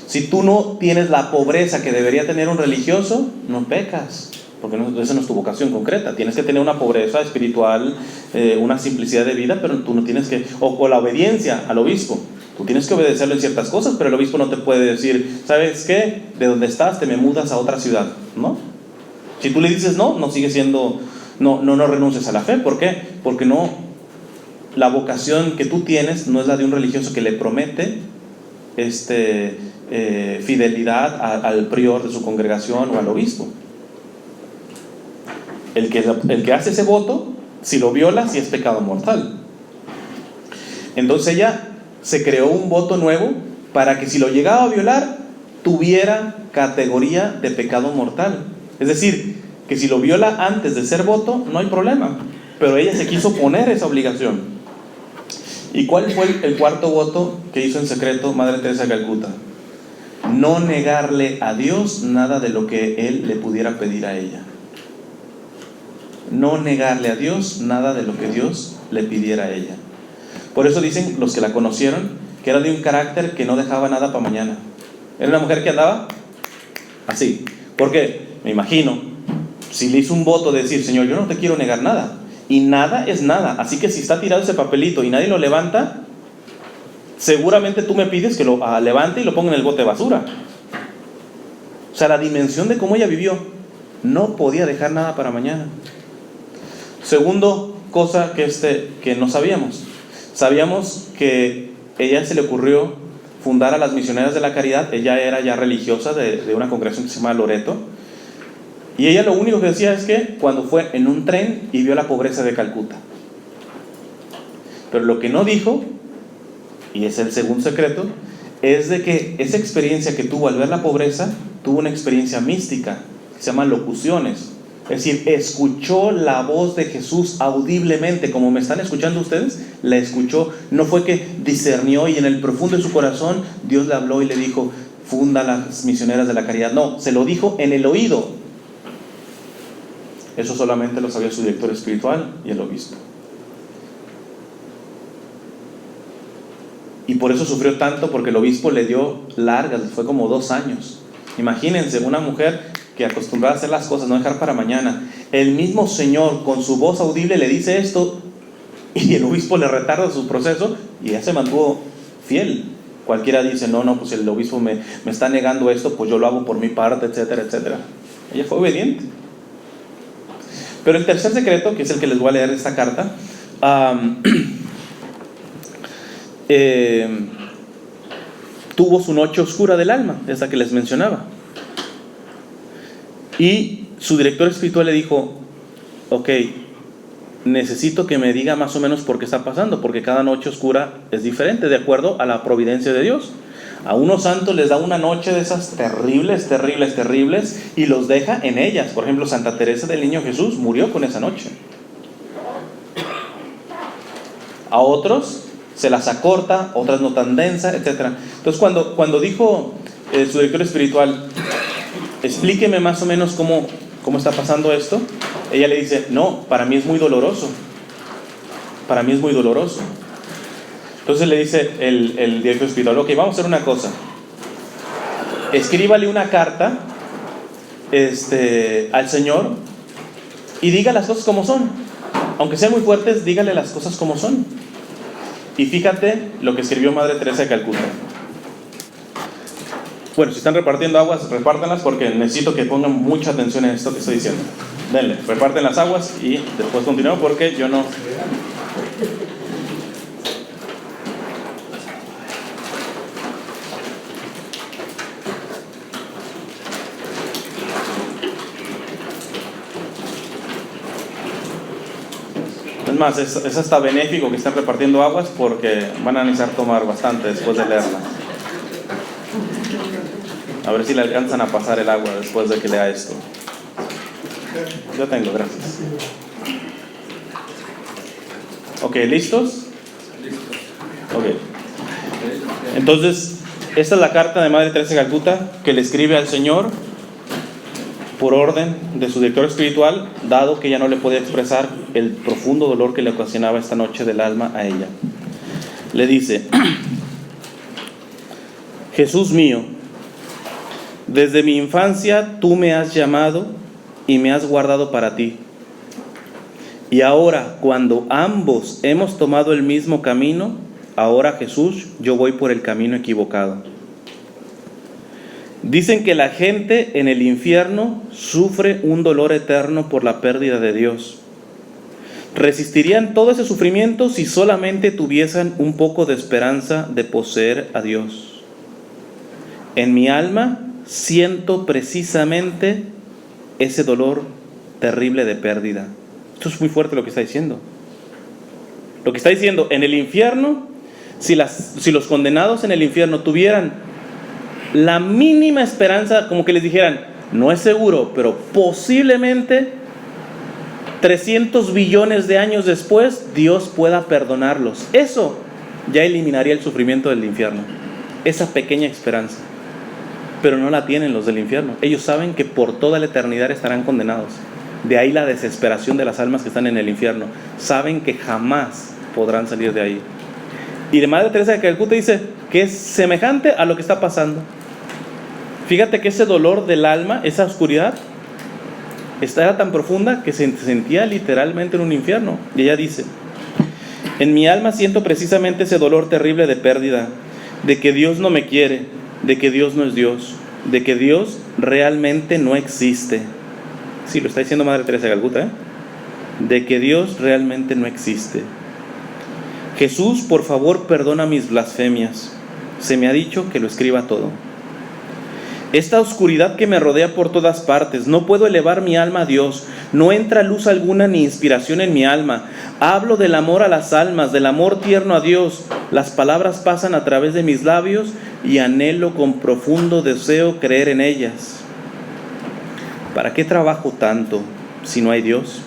A: Si tú no tienes la pobreza que debería tener un religioso, no pecas, porque esa no es tu vocación concreta. Tienes que tener una pobreza espiritual, una simplicidad de vida, pero tú no tienes que... O la obediencia al obispo. Tú tienes que obedecerlo en ciertas cosas, pero el obispo no te puede decir: ¿sabes qué? De donde estás te me mudas a otra ciudad. ¿No? Si tú le dices no sigue siendo... No renuncies a la fe. ¿Por qué? Porque la vocación que tú tienes no es la de un religioso que le promete fidelidad al prior de su congregación o al obispo. El que hace ese voto, si lo viola, sí es pecado mortal. Entonces ella se creó un voto nuevo para que si lo llegaba a violar, tuviera categoría de pecado mortal. Es decir, que si lo viola antes de ser voto, no hay problema, pero ella se quiso poner esa obligación. ¿Y cuál fue el 4.º voto que hizo en secreto Madre Teresa de Calcuta? No negarle a Dios nada de lo que Él le pudiera pedir a ella. No negarle a Dios nada de lo que Dios le pidiera a ella. Por eso dicen los que la conocieron que era de un carácter que no dejaba nada para mañana. Era una mujer que andaba así. Porque me imagino, si le hizo un voto de decir: Señor, yo no te quiero negar nada, y nada es nada, así que si está tirado ese papelito y nadie lo levanta, seguramente tú me pides que lo levante y lo ponga en el bote de basura. O sea, la dimensión de cómo ella vivió, no podía dejar nada para mañana. Segundo cosa que no sabíamos que ella se le ocurrió fundar a las Misioneras de la Caridad. Ella era ya religiosa de una congregación que se llama Loreto, y ella lo único que decía es que cuando fue en un tren y vio la pobreza de Calcuta. Pero lo que no dijo, y es el segundo secreto, es de que esa experiencia que tuvo al ver la pobreza, tuvo una experiencia mística, que se llama locuciones. Es decir, escuchó la voz de Jesús audiblemente, como me están escuchando ustedes, la escuchó. No fue que discernió y en el profundo de su corazón Dios le habló y le dijo: funda las Misioneras de la Caridad. No, se lo dijo en el oído. Eso solamente lo sabía su director espiritual y el obispo. Y por eso sufrió tanto, porque el obispo le dio largas, fue como 2 años. Imagínense, una mujer que acostumbrada a hacer las cosas, no dejar para mañana. El mismo Señor con su voz audible le dice esto, y el obispo le retarda su proceso, y ella se mantuvo fiel. Cualquiera dice: no, pues el obispo me está negando esto, pues yo lo hago por mi parte, etcétera, etcétera. Ella fue obediente. Pero el tercer secreto, que es el que les voy a leer esta carta, tuvo su noche oscura del alma, esa que les mencionaba. Y su director espiritual le dijo: ok, necesito que me diga más o menos por qué está pasando, porque cada noche oscura es diferente, de acuerdo a la providencia de Dios. A unos santos les da una noche de esas terribles, y los deja en ellas. Por ejemplo, Santa Teresa del Niño Jesús murió con esa noche. A otros se las acorta, otras no tan densa, etc. Entonces cuando dijo su director espiritual: explíqueme más o menos cómo está pasando esto, ella le dice: no, para mí es muy doloroso. Entonces le dice el director espiritual: ok, vamos a hacer una cosa. Escríbale una carta al Señor y diga las cosas como son. Aunque sean muy fuertes, dígale las cosas como son. Y fíjate lo que escribió Madre Teresa de Calcuta. Bueno, si están repartiendo aguas, repártanlas porque necesito que pongan mucha atención en esto que estoy diciendo. Denle, reparten las aguas y después continuamos porque yo no... Es más, es hasta benéfico que estén repartiendo aguas porque van a necesitar tomar bastante después de leerla. A ver si le alcanzan a pasar el agua después de que lea esto. Yo tengo, gracias. Ok, ¿listos? Ok. Entonces, esta es la carta de Madre Teresa de Calcuta que le escribe al Señor por orden de su director espiritual, dado que ella no le podía expresar el profundo dolor que le ocasionaba esta noche del alma a ella. Le dice: Jesús mío, desde mi infancia tú me has llamado y me has guardado para ti. Y ahora, cuando ambos hemos tomado el mismo camino, ahora Jesús, yo voy por el camino equivocado. Dicen que la gente en el infierno sufre un dolor eterno por la pérdida de Dios. Resistirían todo ese sufrimiento si solamente tuviesen un poco de esperanza de poseer a Dios. En mi alma siento precisamente ese dolor terrible de pérdida. Esto es muy fuerte lo que está diciendo. Lo que está diciendo, en el infierno, si los condenados en el infierno tuvieran la mínima esperanza, como que les dijeran, no es seguro, pero posiblemente 300 billones de años después Dios pueda perdonarlos. Eso ya eliminaría el sufrimiento del infierno. Esa pequeña esperanza. Pero no la tienen los del infierno. Ellos saben que por toda la eternidad estarán condenados. De ahí la desesperación de las almas que están en el infierno. Saben que jamás podrán salir de ahí. Y de Madre Teresa de Calcuta dice que es semejante a lo que está pasando. Fíjate que ese dolor del alma, esa oscuridad, era tan profunda que se sentía literalmente en un infierno. Y ella dice: en mi alma siento precisamente ese dolor terrible de pérdida, de que Dios no me quiere, de que Dios no es Dios, de que Dios realmente no existe. Sí, lo está diciendo Madre Teresa de Calcuta, de que Dios realmente no existe. Jesús, por favor, perdona mis blasfemias. Se me ha dicho que lo escriba todo. Esta oscuridad que me rodea por todas partes, no puedo elevar mi alma a Dios, no entra luz alguna ni inspiración en mi alma. Hablo del amor a las almas, del amor tierno a Dios. Las palabras pasan a través de mis labios y anhelo con profundo deseo creer en ellas. ¿Para qué trabajo tanto si no hay Dios?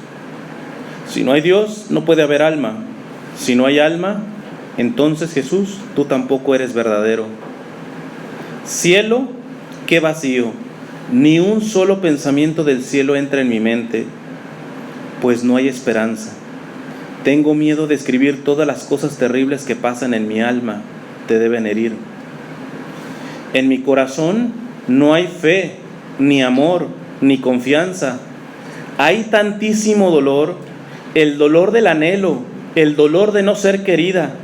A: Si no hay Dios, no puede haber alma. Si no hay alma, entonces Jesús, tú tampoco eres verdadero. Cielo, qué vacío, ni un solo pensamiento del cielo entra en mi mente, pues no hay esperanza. Tengo miedo de escribir todas las cosas terribles que pasan en mi alma, te deben herir. En mi corazón no hay fe, ni amor, ni confianza. Hay tantísimo dolor, el dolor del anhelo, el dolor de no ser querida.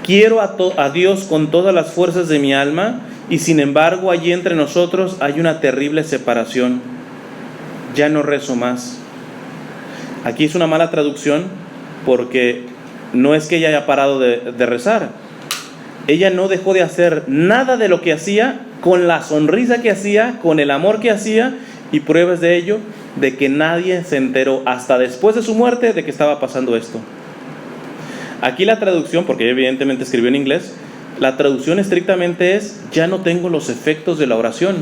A: Quiero a Dios con todas las fuerzas de mi alma, y sin embargo allí entre nosotros hay una terrible separación. Ya no rezo más. Aquí es una mala traducción porque no es que ella haya parado de rezar. Ella no dejó de hacer nada de lo que hacía, con la sonrisa que hacía, con el amor que hacía, y pruebas de ello, de que nadie se enteró hasta después de su muerte de que estaba pasando esto. Aquí la traducción, porque evidentemente escribió en inglés, la traducción estrictamente es: ya no tengo los efectos de la oración.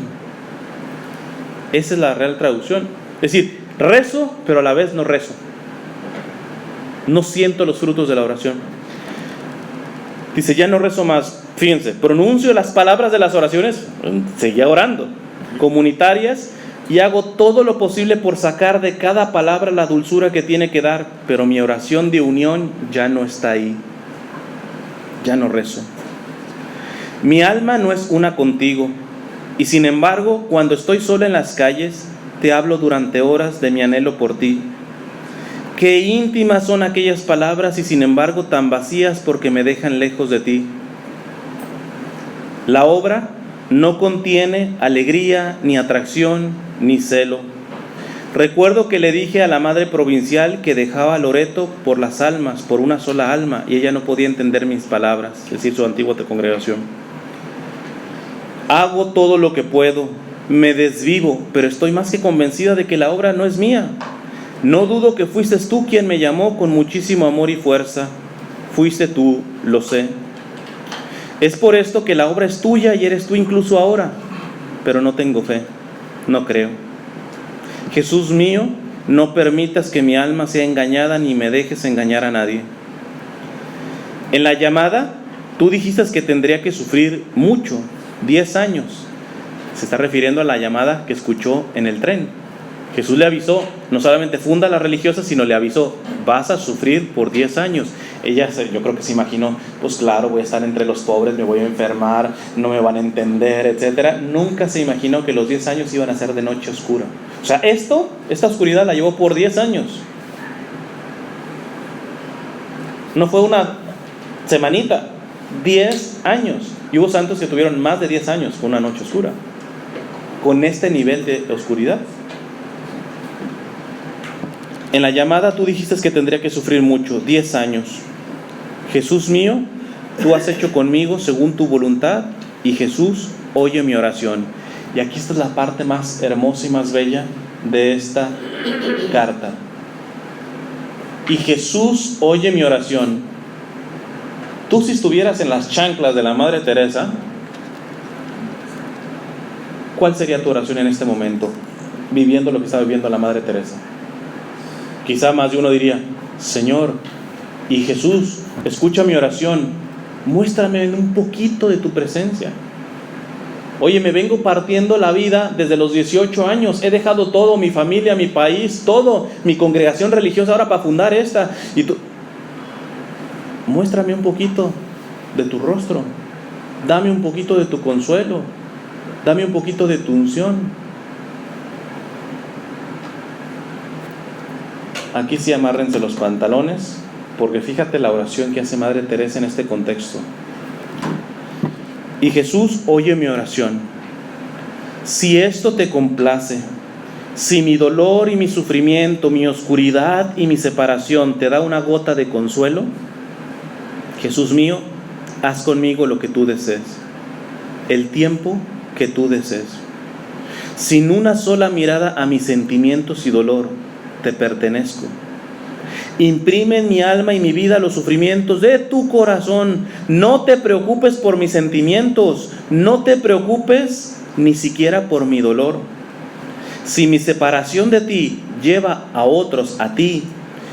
A: Esa es la real traducción. Es decir, rezo, pero a la vez no rezo. No siento los frutos de la oración. Dice: ya no rezo más. Fíjense, pronuncio las palabras de las oraciones, seguía orando, comunitarias, y hago todo lo posible por sacar de cada palabra la dulzura que tiene que dar, pero mi oración de unión ya no está ahí. Ya no rezo. Mi alma no es una contigo, Y sin embargo, cuando estoy sola en las calles, te hablo durante horas de mi anhelo por ti. Qué íntimas son aquellas palabras y sin embargo tan vacías porque me dejan lejos de ti. La obra no contiene alegría, ni atracción, ni celo. Recuerdo que le dije a la madre provincial que dejaba a Loreto por las almas, por una sola alma, y ella no podía entender mis palabras, es decir, su antigua congregación. Hago todo lo que puedo, me desvivo, pero estoy más que convencida de que la obra no es mía. No dudo que fuiste tú quien me llamó con muchísimo amor y fuerza. Fuiste tú, lo sé. Es por esto que la obra es tuya y eres tú incluso ahora, pero no tengo fe, no creo. Jesús mío, no permitas que mi alma sea engañada ni me dejes engañar a nadie. En la llamada, tú dijiste que tendría que sufrir mucho, 10 años. Se está refiriendo a la llamada que escuchó en el tren. Jesús le avisó, no solamente funda a la religiosa, sino le avisó, vas a sufrir por 10 años. Ella, yo creo que se imaginó, pues claro, voy a estar entre los pobres, me voy a enfermar, no me van a entender, etc. Nunca se imaginó que los 10 años iban a ser de noche oscura. O sea, esta oscuridad la llevó por 10 años. No fue una semanita, 10 años. Y hubo santos que tuvieron más de 10 años con una noche oscura, con este nivel de oscuridad. En la llamada tú dijiste que tendría que sufrir mucho, 10 años. Jesús mío, tú has hecho conmigo según tu voluntad, y Jesús, oye mi oración. Y aquí está la parte más hermosa y más bella de esta carta. Y Jesús, oye mi oración. Tú, si estuvieras en las chanclas de la Madre Teresa, ¿cuál sería tu oración en este momento, viviendo lo que está viviendo la Madre Teresa? Quizá más de uno diría, Señor y Jesús, escucha mi oración, muéstrame un poquito de tu presencia. Oye, me vengo partiendo la vida desde los 18 años, he dejado todo, mi familia, mi país, todo, mi congregación religiosa ahora para fundar esta. Y tú, muéstrame un poquito de tu rostro, dame un poquito de tu consuelo, dame un poquito de tu unción. Aquí sí amárrense los pantalones, porque fíjate la oración que hace Madre Teresa en este contexto. Y Jesús, oye mi oración. Si esto te complace, si mi dolor y mi sufrimiento, mi oscuridad y mi separación te da una gota de consuelo, Jesús mío, haz conmigo lo que tú desees, el tiempo que tú desees. Sin una sola mirada a mis sentimientos y dolor, te pertenezco. Imprime en mi alma y mi vida los sufrimientos de tu corazón. No te preocupes por mis sentimientos, no te preocupes ni siquiera por mi dolor. Si mi separación de ti lleva a otros a ti,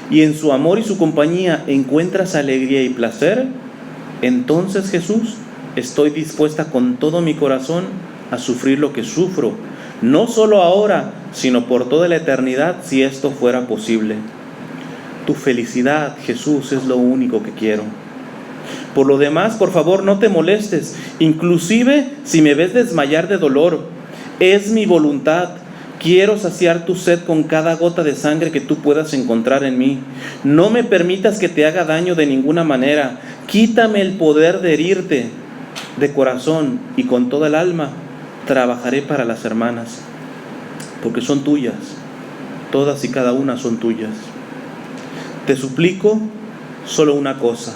A: y en su amor y su compañía encuentras alegría y placer, entonces Jesús, estoy dispuesta con todo mi corazón a sufrir lo que sufro, no solo ahora, sino por toda la eternidad, si esto fuera posible. Tu felicidad, Jesús, es lo único que quiero. Por lo demás, por favor, no te molestes, inclusive si me ves desmayar de dolor. Es mi voluntad. Quiero saciar tu sed con cada gota de sangre que tú puedas encontrar en mí. No me permitas que te haga daño de ninguna manera. Quítame el poder de herirte. De corazón y con toda el alma trabajaré para las hermanas, porque son tuyas, todas y cada una son tuyas. Te suplico solo una cosa.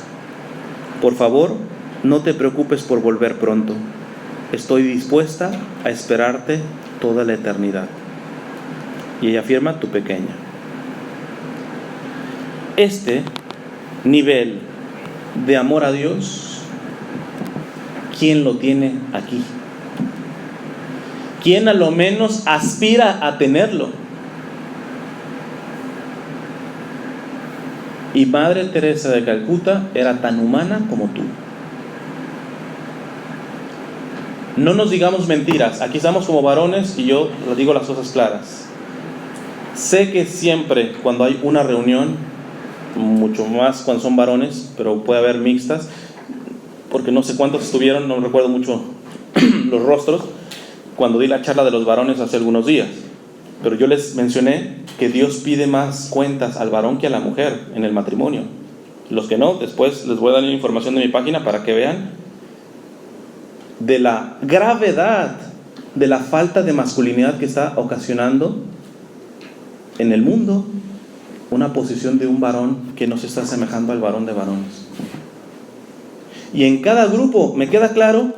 A: Por favor, no te preocupes por volver pronto. Estoy dispuesta a esperarte toda la eternidad. Y ella afirma, tu pequeña. Este nivel de amor a Dios, ¿quién lo tiene aquí? ¿Quién a lo menos aspira a tenerlo? Y Madre Teresa de Calcuta era tan humana como tú. No nos digamos mentiras. Aquí estamos como varones y yo les digo las cosas claras. Sé que siempre cuando hay una reunión, mucho más cuando son varones, pero puede haber mixtas, porque no sé cuántos estuvieron, no recuerdo mucho los rostros, cuando di la charla de los varones hace algunos días. Pero yo les mencioné que Dios pide más cuentas al varón que a la mujer en el matrimonio. Los que no, después les voy a dar información de mi página para que vean de la gravedad de la falta de masculinidad que está ocasionando en el mundo una posición de un varón que no se está asemejando al varón de varones. Y en cada grupo me queda claro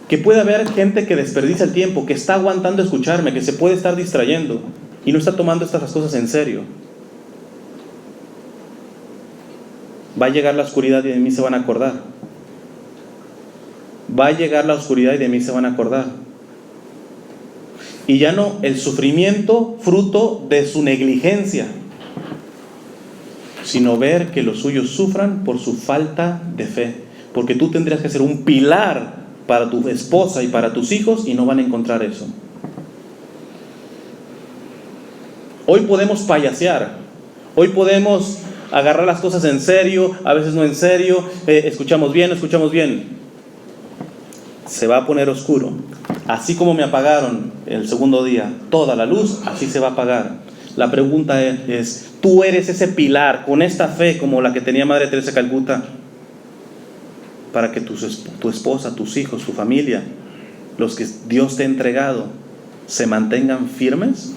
A: que puede haber gente que desperdicia el tiempo, que está aguantando escucharme, que se puede estar distrayendo y no está tomando estas cosas en serio. Va a llegar la oscuridad y de mí se van a acordar. Va a llegar la oscuridad y de mí se van a acordar. Y ya no el sufrimiento fruto de su negligencia, sino ver que los suyos sufran por su falta de fe. Porque tú tendrías que ser un pilar para tu esposa y para tus hijos y no van a encontrar eso. Hoy podemos payasear, hoy podemos agarrar las cosas en serio, a veces no en serio, escuchamos bien, se va a poner oscuro. Así como me apagaron el segundo día toda la luz, así se va a apagar. La pregunta es, ¿tú eres ese pilar con esta fe como la que tenía Madre Teresa de Calcuta para que tu esposa, tus hijos, tu familia, los que Dios te ha entregado, se mantengan firmes?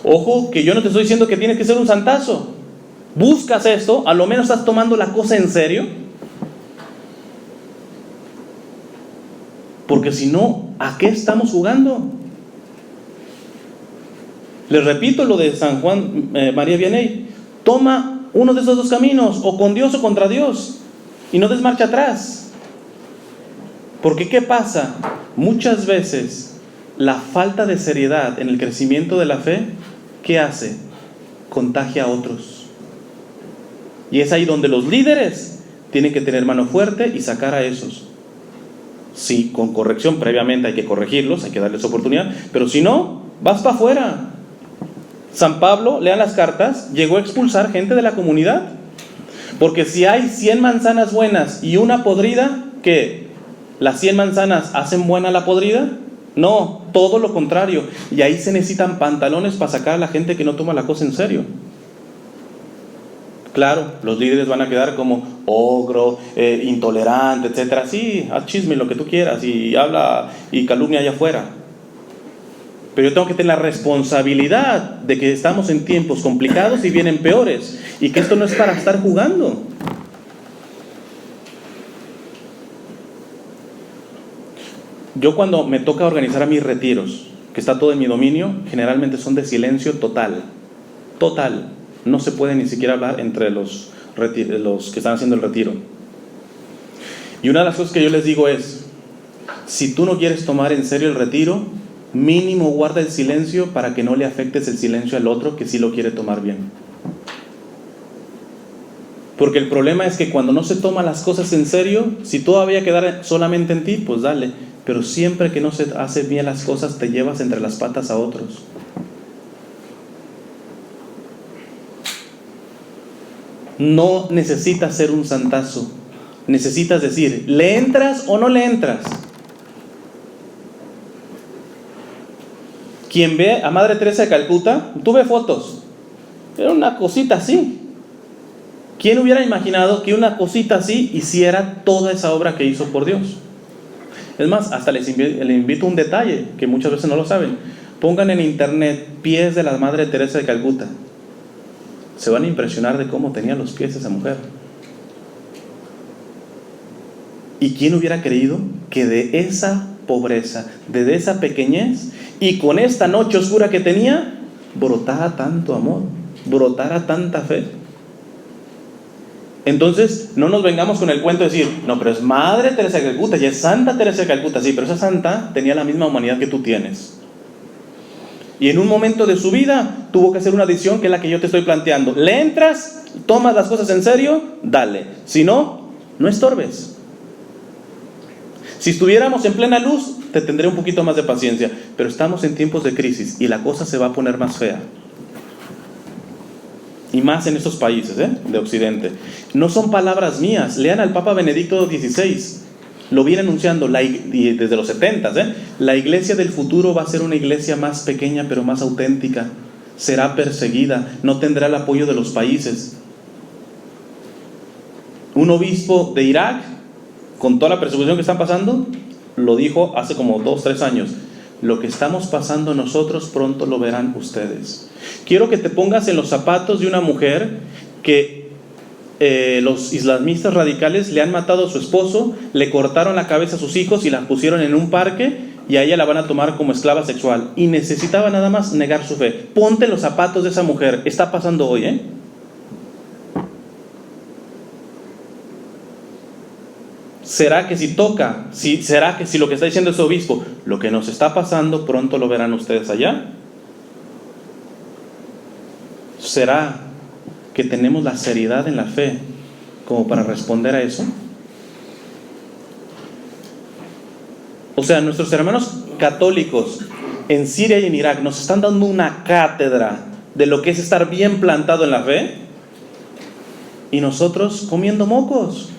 A: Ojo, que yo no te estoy diciendo que tienes que ser un santazo. Buscas esto, a lo menos estás tomando la cosa en serio. Porque si no, ¿a qué estamos jugando? Les repito lo de San Juan María Vianney. Toma uno de esos dos caminos, o con Dios o contra Dios, y no des marcha atrás. Porque ¿qué pasa? Muchas veces la falta de seriedad en el crecimiento de la fe, ¿qué hace? Contagia a otros. Y es ahí donde los líderes tienen que tener mano fuerte y sacar a esos. Sí, con corrección, previamente hay que corregirlos, hay que darles oportunidad, pero si no, vas para afuera. San Pablo, lean las cartas, llegó a expulsar gente de la comunidad. Porque si hay 100 manzanas buenas y una podrida, ¿qué? ¿Las 100 manzanas hacen buena la podrida? No, todo lo contrario. Y ahí se necesitan pantalones para sacar a la gente que no toma la cosa en serio. Claro, los líderes van a quedar como ogro, intolerante, etcétera. Sí, haz chisme, lo que tú quieras, y habla y calumnia allá afuera. Pero yo tengo que tener la responsabilidad de que estamos en tiempos complicados y vienen peores, y que esto no es para estar jugando. Yo cuando me toca organizar a mis retiros, que está todo en mi dominio, generalmente son de silencio total. Total. No se puede ni siquiera hablar entre los que están haciendo el retiro. Y una de las cosas que yo les digo es, si tú no quieres tomar en serio el retiro, mínimo guarda el silencio para que no le afectes el silencio al otro que sí lo quiere tomar bien. Porque el problema es que cuando no se toman las cosas en serio, si todavía quedar solamente en ti, pues dale. Pero siempre que no se hacen bien las cosas, te llevas entre las patas a otros. No necesitas ser un santazo. Necesitas decir, ¿le entras o no le entras? Quien ve a Madre Teresa de Calcuta, tú ves fotos, era una cosita así. ¿Quién hubiera imaginado que una cosita así hiciera toda esa obra que hizo por Dios? Es más, hasta les invito a un detalle que muchas veces no lo saben. Pongan en internet pies de la Madre Teresa de Calcuta. Se van a impresionar de cómo tenía los pies esa mujer. ¿Y quién hubiera creído que de esa pobreza, de esa pequeñez, y con esta noche oscura que tenía, brotara tanto amor, brotara tanta fe? Entonces, no nos vengamos con el cuento de decir, no, pero es Madre Teresa de Calcuta, ya es Santa Teresa de Calcuta. Sí, pero esa santa tenía la misma humanidad que tú tienes. Y en un momento de su vida tuvo que hacer una decisión que es la que yo te estoy planteando. ¿Le entras? ¿Tomas las cosas en serio? Dale. Si no, no estorbes. Si estuviéramos en plena luz, te tendré un poquito más de paciencia. Pero estamos en tiempos de crisis y la cosa se va a poner más fea. Y más en estos países de Occidente. No son palabras mías. Lean al Papa Benedicto XVI. Lo viene anunciando y desde los 70, la iglesia del futuro va a ser una iglesia más pequeña pero más auténtica. Será perseguida, no tendrá el apoyo de los países. Un obispo de Irak, con toda la persecución que están pasando, lo dijo hace como 2-3 años. Lo que estamos pasando nosotros pronto lo verán ustedes. Quiero que te pongas en los zapatos de una mujer que los islamistas radicales le han matado a su esposo, le cortaron la cabeza a sus hijos y la pusieron en un parque, y a ella la van a tomar como esclava sexual, y necesitaba nada más negar su fe. Ponte en los zapatos de esa mujer. Está pasando hoy, ¿Será que será que si lo que está diciendo ese obispo, lo que nos está pasando pronto lo verán ustedes allá? ¿Será que tenemos la seriedad en la fe como para responder a eso? O sea, nuestros hermanos católicos en Siria y en Irak nos están dando una cátedra de lo que es estar bien plantado en la fe, y nosotros comiendo mocos,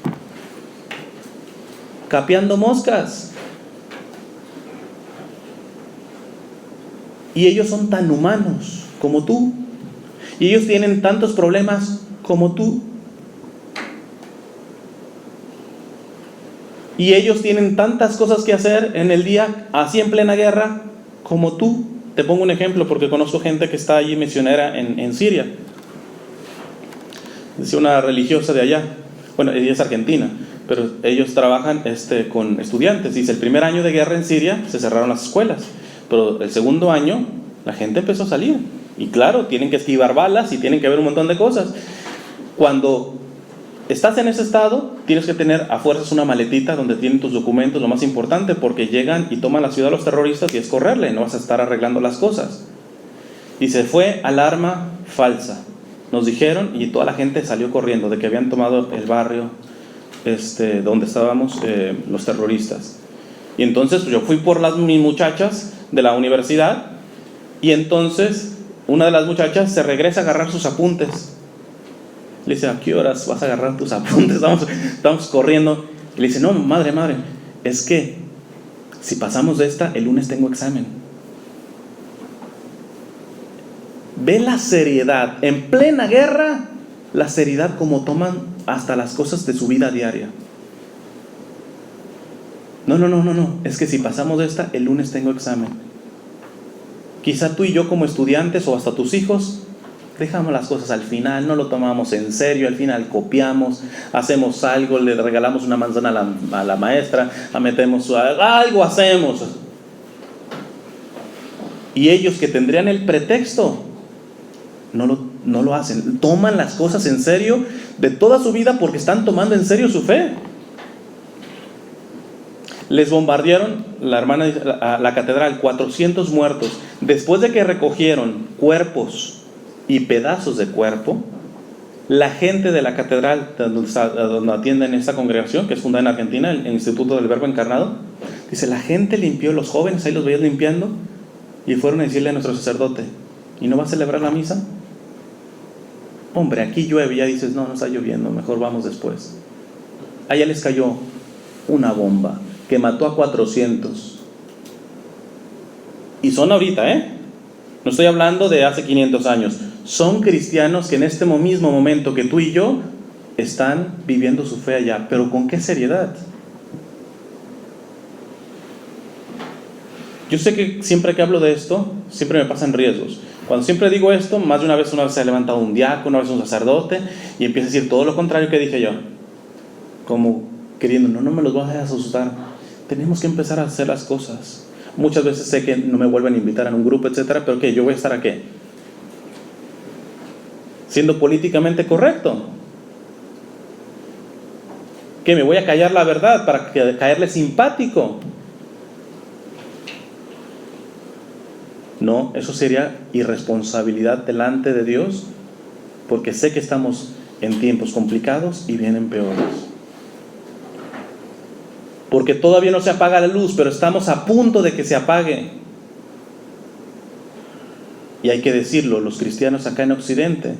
A: capeando moscas. Y ellos son tan humanos como tú, y ellos tienen tantos problemas como tú, y ellos tienen tantas cosas que hacer en el día, así en plena guerra, como tú. Te pongo un ejemplo porque conozco gente que está allí misionera en Siria. Dice una religiosa de allá, bueno, ella es argentina, pero ellos trabajan con estudiantes. Dice, el primer año de guerra en Siria se cerraron las escuelas, pero el segundo año la gente empezó a salir. Y claro, tienen que esquivar balas y tienen que ver un montón de cosas. Cuando estás en ese estado, tienes que tener a fuerzas una maletita donde tienen tus documentos, lo más importante, porque llegan y toman la ciudad los terroristas y es correrle, no vas a estar arreglando las cosas. Y se fue alarma falsa. Nos dijeron, y toda la gente salió corriendo, de que habían tomado el barrio donde estábamos los terroristas. Y entonces pues, yo fui por mis muchachas de la universidad, y entonces una de las muchachas se regresa a agarrar sus apuntes. Le dice, ¿a qué horas vas a agarrar tus apuntes? Estamos corriendo. Y le dice, no, madre, es que si pasamos de esta, el lunes tengo examen. Ve la seriedad, en plena guerra, la seriedad como toman hasta las cosas de su vida diaria. No, es que si pasamos de esta, el lunes tengo examen. Quizá tú y yo como estudiantes, o hasta tus hijos, dejamos las cosas al final, no lo tomamos en serio, al final copiamos, hacemos algo, le regalamos una manzana a la maestra, algo hacemos. Y ellos que tendrían el pretexto, no lo hacen. Toman las cosas en serio de toda su vida porque están tomando en serio su fe. Les bombardearon la catedral, 400 muertos. Después de que recogieron cuerpos y pedazos de cuerpo, la gente de la catedral donde atienden esta congregación, que es fundada en Argentina, el Instituto del Verbo Encarnado, dice, la gente limpió, los jóvenes ahí los veías limpiando, y fueron a decirle a nuestro sacerdote, ¿y no va a celebrar la misa? Hombre, aquí llueve. Ya dices, no está lloviendo, mejor vamos después. Allá les cayó una bomba que mató a 400. Y son ahorita, no estoy hablando de hace 500 años. Son cristianos que en este mismo momento que tú y yo están viviendo su fe allá. Pero ¿con qué seriedad? Yo sé que siempre que hablo de esto, siempre me pasan riesgos. Cuando siempre digo esto, más de una vez se ha levantado un diácono, una vez un sacerdote, y empieza a decir todo lo contrario que dije yo. Como queriendo, no me los vas a asustar. Tenemos que empezar a hacer las cosas. Muchas veces sé que no me vuelven a invitar a un grupo, etcétera, pero ¿qué? ¿Yo voy a estar a qué? Siendo políticamente correcto. ¿Qué? ¿Me voy a callar la verdad para caerle simpático? No, eso sería irresponsabilidad delante de Dios, porque sé que estamos en tiempos complicados y vienen peores. Porque todavía no se apaga la luz, pero estamos a punto de que se apague. Y hay que decirlo, los cristianos acá en Occidente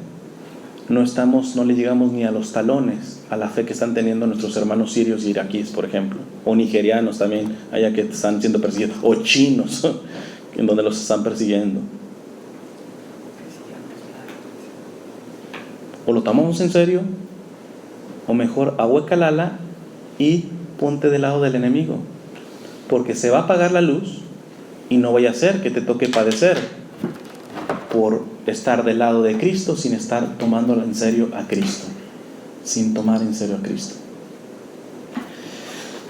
A: no le llegamos ni a los talones a la fe que están teniendo nuestros hermanos sirios y iraquíes, por ejemplo, o nigerianos también, allá que están siendo perseguidos, o chinos, en donde los están persiguiendo. O lo tomamos en serio, o mejor ahueca el ala y ponte del lado del enemigo, porque se va a apagar la luz y no vaya a ser que te toque padecer por estar del lado de Cristo sin estar tomándolo en serio a Cristo, sin tomar en serio a Cristo.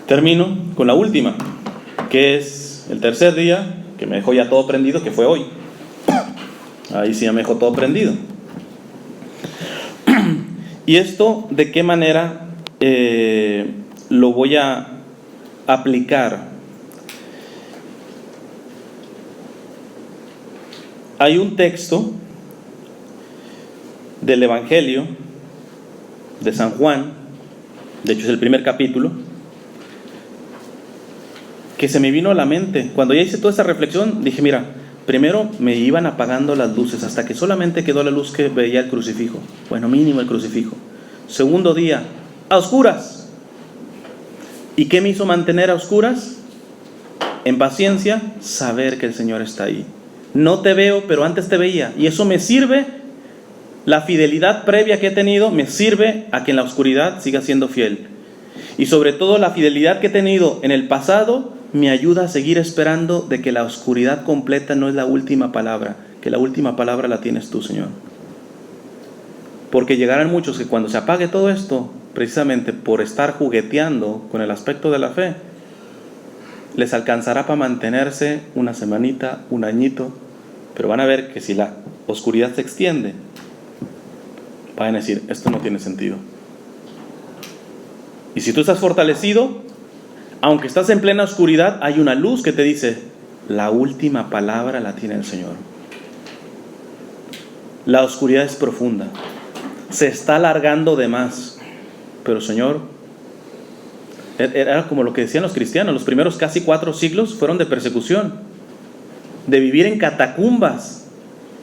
A: Termino con la última, que es el tercer día, que me dejó ya todo prendido, que fue hoy. Ahí sí ya me dejó todo prendido. ¿Y esto de qué manera lo voy a aplicar? Hay un texto del Evangelio de San Juan, de hecho es el primer capítulo, que se me vino a la mente. Cuando ya hice toda esa reflexión, dije, mira, primero me iban apagando las luces hasta que solamente quedó la luz que veía el crucifijo. Bueno, mínimo el crucifijo. Segundo día, a oscuras. ¿Y qué me hizo mantener a oscuras? En paciencia, saber que el Señor está ahí. No te veo, pero antes te veía. Y eso me sirve, la fidelidad previa que he tenido, me sirve a que en la oscuridad siga siendo fiel. Y sobre todo la fidelidad que he tenido en el pasado me ayuda a seguir esperando de que la oscuridad completa no es la última palabra, que la última palabra la tienes tú, Señor. Porque llegarán muchos que cuando se apague todo esto, precisamente por estar jugueteando con el aspecto de la fe, les alcanzará para mantenerse una semanita, un añito, pero van a ver que si la oscuridad se extiende, van a decir, esto no tiene sentido. Y si tú estás fortalecido, aunque estás en plena oscuridad, hay una luz que te dice, la última palabra la tiene el Señor. La oscuridad es profunda, se está alargando de más, pero Señor, era como lo que decían los cristianos, los primeros casi 4 siglos fueron de persecución, de vivir en catacumbas,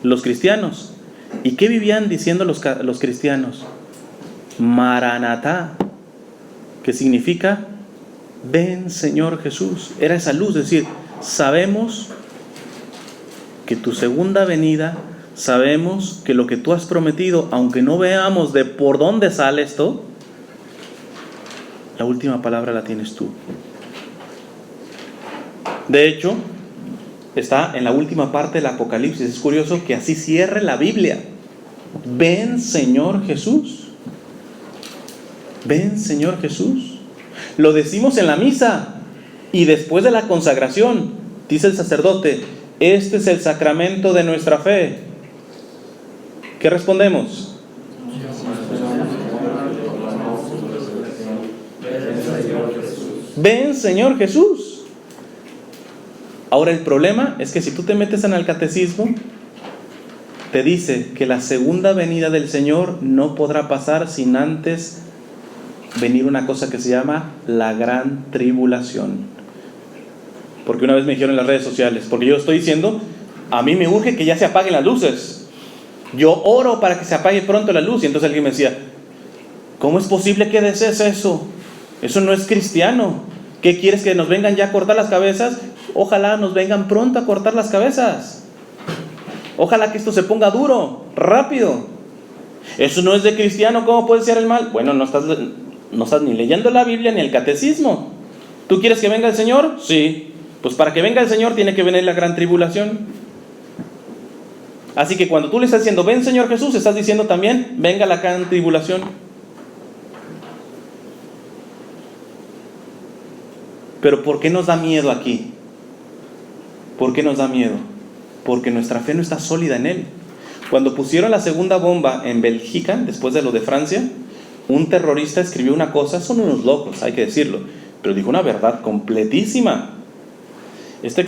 A: los cristianos. ¿Y qué vivían diciendo los cristianos? Maranatá, que significa, ven Señor Jesús. Era esa luz, es decir, sabemos que tu segunda venida, sabemos que lo que tú has prometido, aunque no veamos de por dónde sale esto, la última palabra la tienes tú. De hecho, está en la última parte del Apocalipsis. Es curioso que así cierre la Biblia. Ven Señor Jesús. Ven Señor Jesús. Lo decimos en la misa y después de la consagración, dice el sacerdote, este es el sacramento de nuestra fe. ¿Qué respondemos? Ven Señor Jesús. Ahora el problema es que si tú te metes en el catecismo, te dice que la segunda venida del Señor no podrá pasar sin antes venir una cosa que se llama la gran tribulación. Porque una vez me dijeron en las redes sociales, porque yo estoy diciendo, a mí me urge que ya se apaguen las luces. Yo oro para que se apague pronto la luz. Y entonces alguien me decía, ¿cómo es posible que desees eso? Eso no es cristiano. ¿Qué quieres, que nos vengan ya a cortar las cabezas? Ojalá nos vengan pronto a cortar las cabezas. Ojalá que esto se ponga duro, rápido. Eso no es de cristiano, ¿cómo puede ser el mal? Bueno, no estás ni leyendo la Biblia ni el catecismo. ¿Tú quieres que venga el Señor? Sí. Pues para que venga el Señor tiene que venir la gran tribulación. Así que cuando tú le estás diciendo, ven Señor Jesús, estás diciendo también, venga la gran tribulación. Pero ¿por qué nos da miedo aquí? ¿Por qué nos da miedo? Porque nuestra fe no está sólida en Él. Cuando pusieron la segunda bomba en Bélgica, después de lo de Francia, un terrorista escribió una cosa, son unos locos, hay que decirlo, pero dijo una verdad completísima. Este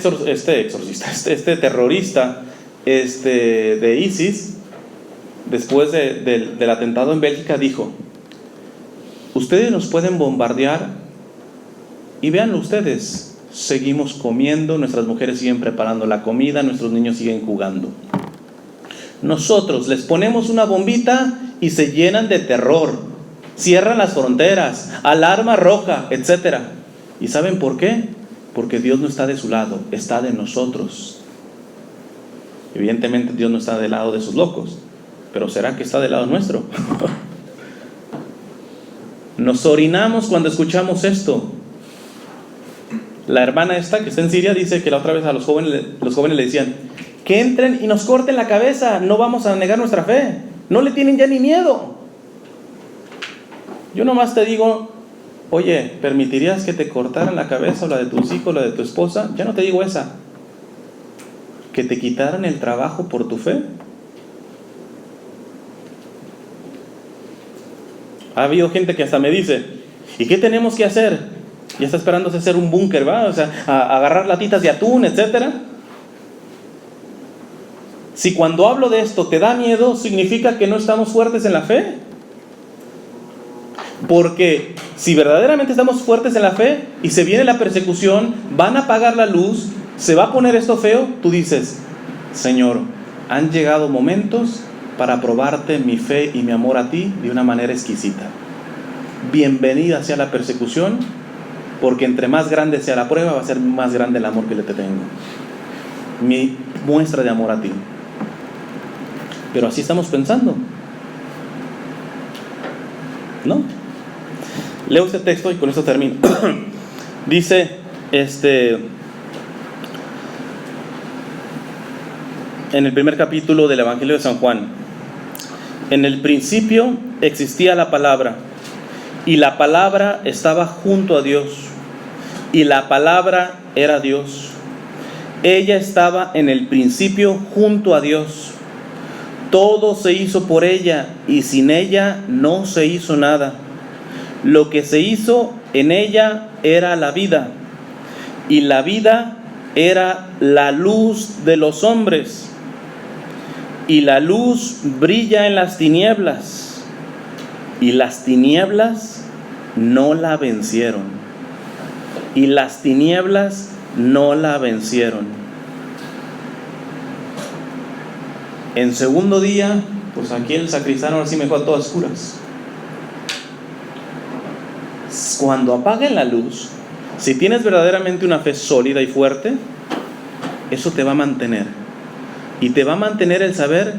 A: terrorista de ISIS, después del atentado en Bélgica, dijo, ustedes nos pueden bombardear y véanlo ustedes, seguimos comiendo, nuestras mujeres siguen preparando la comida, nuestros niños siguen jugando. Nosotros les ponemos una bombita y se llenan de terror, cierran las fronteras, alarma roja, etc. ¿Y saben por qué? Porque Dios no está de su lado, está de nosotros. Evidentemente Dios no está del lado de sus locos, pero ¿será que está del lado nuestro? Nos orinamos cuando escuchamos esto. La hermana esta que está en Siria dice que la otra vez a los jóvenes le decían que entren y nos corten la cabeza, no vamos a negar nuestra fe, no le tienen ya ni miedo. Yo nomás te digo, oye, ¿permitirías que te cortaran la cabeza o la de tus hijos, la de tu esposa? Ya no te digo esa, que te quitaran el trabajo por tu fe. Ha habido gente que hasta me dice, ¿y qué tenemos que hacer? Ya está esperándose hacer un búnker, ¿va? O sea, a agarrar latitas de atún, etcétera. Si cuando hablo de esto te da miedo, significa que no estamos fuertes en la fe. Porque si verdaderamente estamos fuertes en la fe y se viene la persecución, van a apagar la luz, se va a poner esto feo, tú dices, Señor, han llegado momentos para probarte mi fe y mi amor a ti de una manera exquisita. Bienvenida sea la persecución, porque entre más grande sea la prueba, va a ser más grande el amor que le te tengo. Mi muestra de amor a ti. Pero así estamos pensando, ¿no? Leo este texto y con esto termino. Dice, en el primer capítulo del Evangelio de San Juan, en el principio existía la palabra, y la palabra estaba junto a Dios, y la palabra era Dios. Ella estaba en el principio junto a Dios. Todo se hizo por ella, y sin ella no se hizo nada. Lo que se hizo en ella era la vida, y la vida era la luz de los hombres. Y la luz brilla en las tinieblas, y las tinieblas no la vencieron. Y las tinieblas no la vencieron. En segundo día, pues aquí el sacristán ahora sí me dejó a todas oscuras. Cuando apaguen la luz, si tienes verdaderamente una fe sólida y fuerte, eso te va a mantener. Y te va a mantener el saber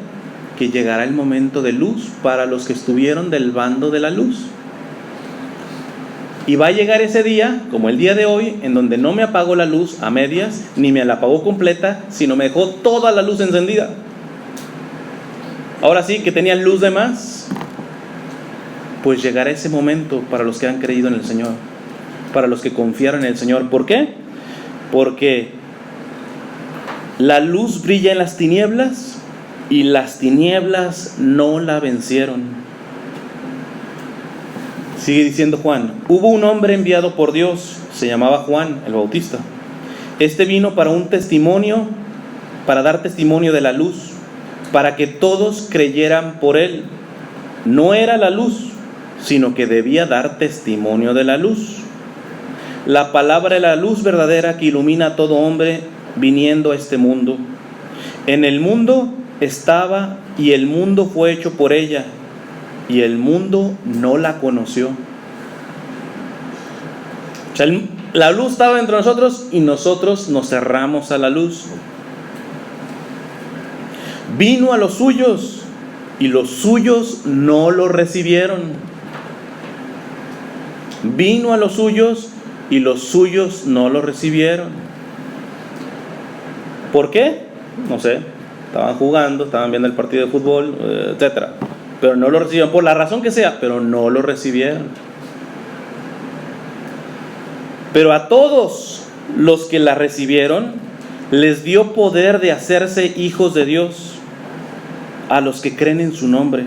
A: que llegará el momento de luz para los que estuvieron del bando de la luz. Y va a llegar ese día, como el día de hoy, en donde no me apagó la luz a medias, ni me la apagó completa, sino me dejó toda la luz encendida. Ahora sí que tenían luz de más. Pues llegará ese momento para los que han creído en el Señor, para los que confiaron en el Señor. ¿Por qué? Porque la luz brilla en las tinieblas y las tinieblas no la vencieron. Sigue diciendo Juan, hubo un hombre enviado por Dios, se llamaba Juan el Bautista. Este vino para un testimonio, para dar testimonio de la luz, para que todos creyeran por él. No era la luz, sino que debía dar testimonio de la luz. La palabra de la luz verdadera que ilumina a todo hombre viniendo a este mundo. En el mundo estaba y el mundo fue hecho por ella, y el mundo no la conoció. O sea, la luz estaba entre nosotros y nosotros nos cerramos a la luz. Vino a los suyos y los suyos no lo recibieron. Vino a los suyos y los suyos no lo recibieron. ¿Por qué? No sé. Estaban jugando, estaban viendo el partido de fútbol, etc. Pero no lo recibieron, por la razón que sea, pero no lo recibieron. Pero a todos los que la recibieron, les dio poder de hacerse hijos de Dios, a los que creen en su nombre,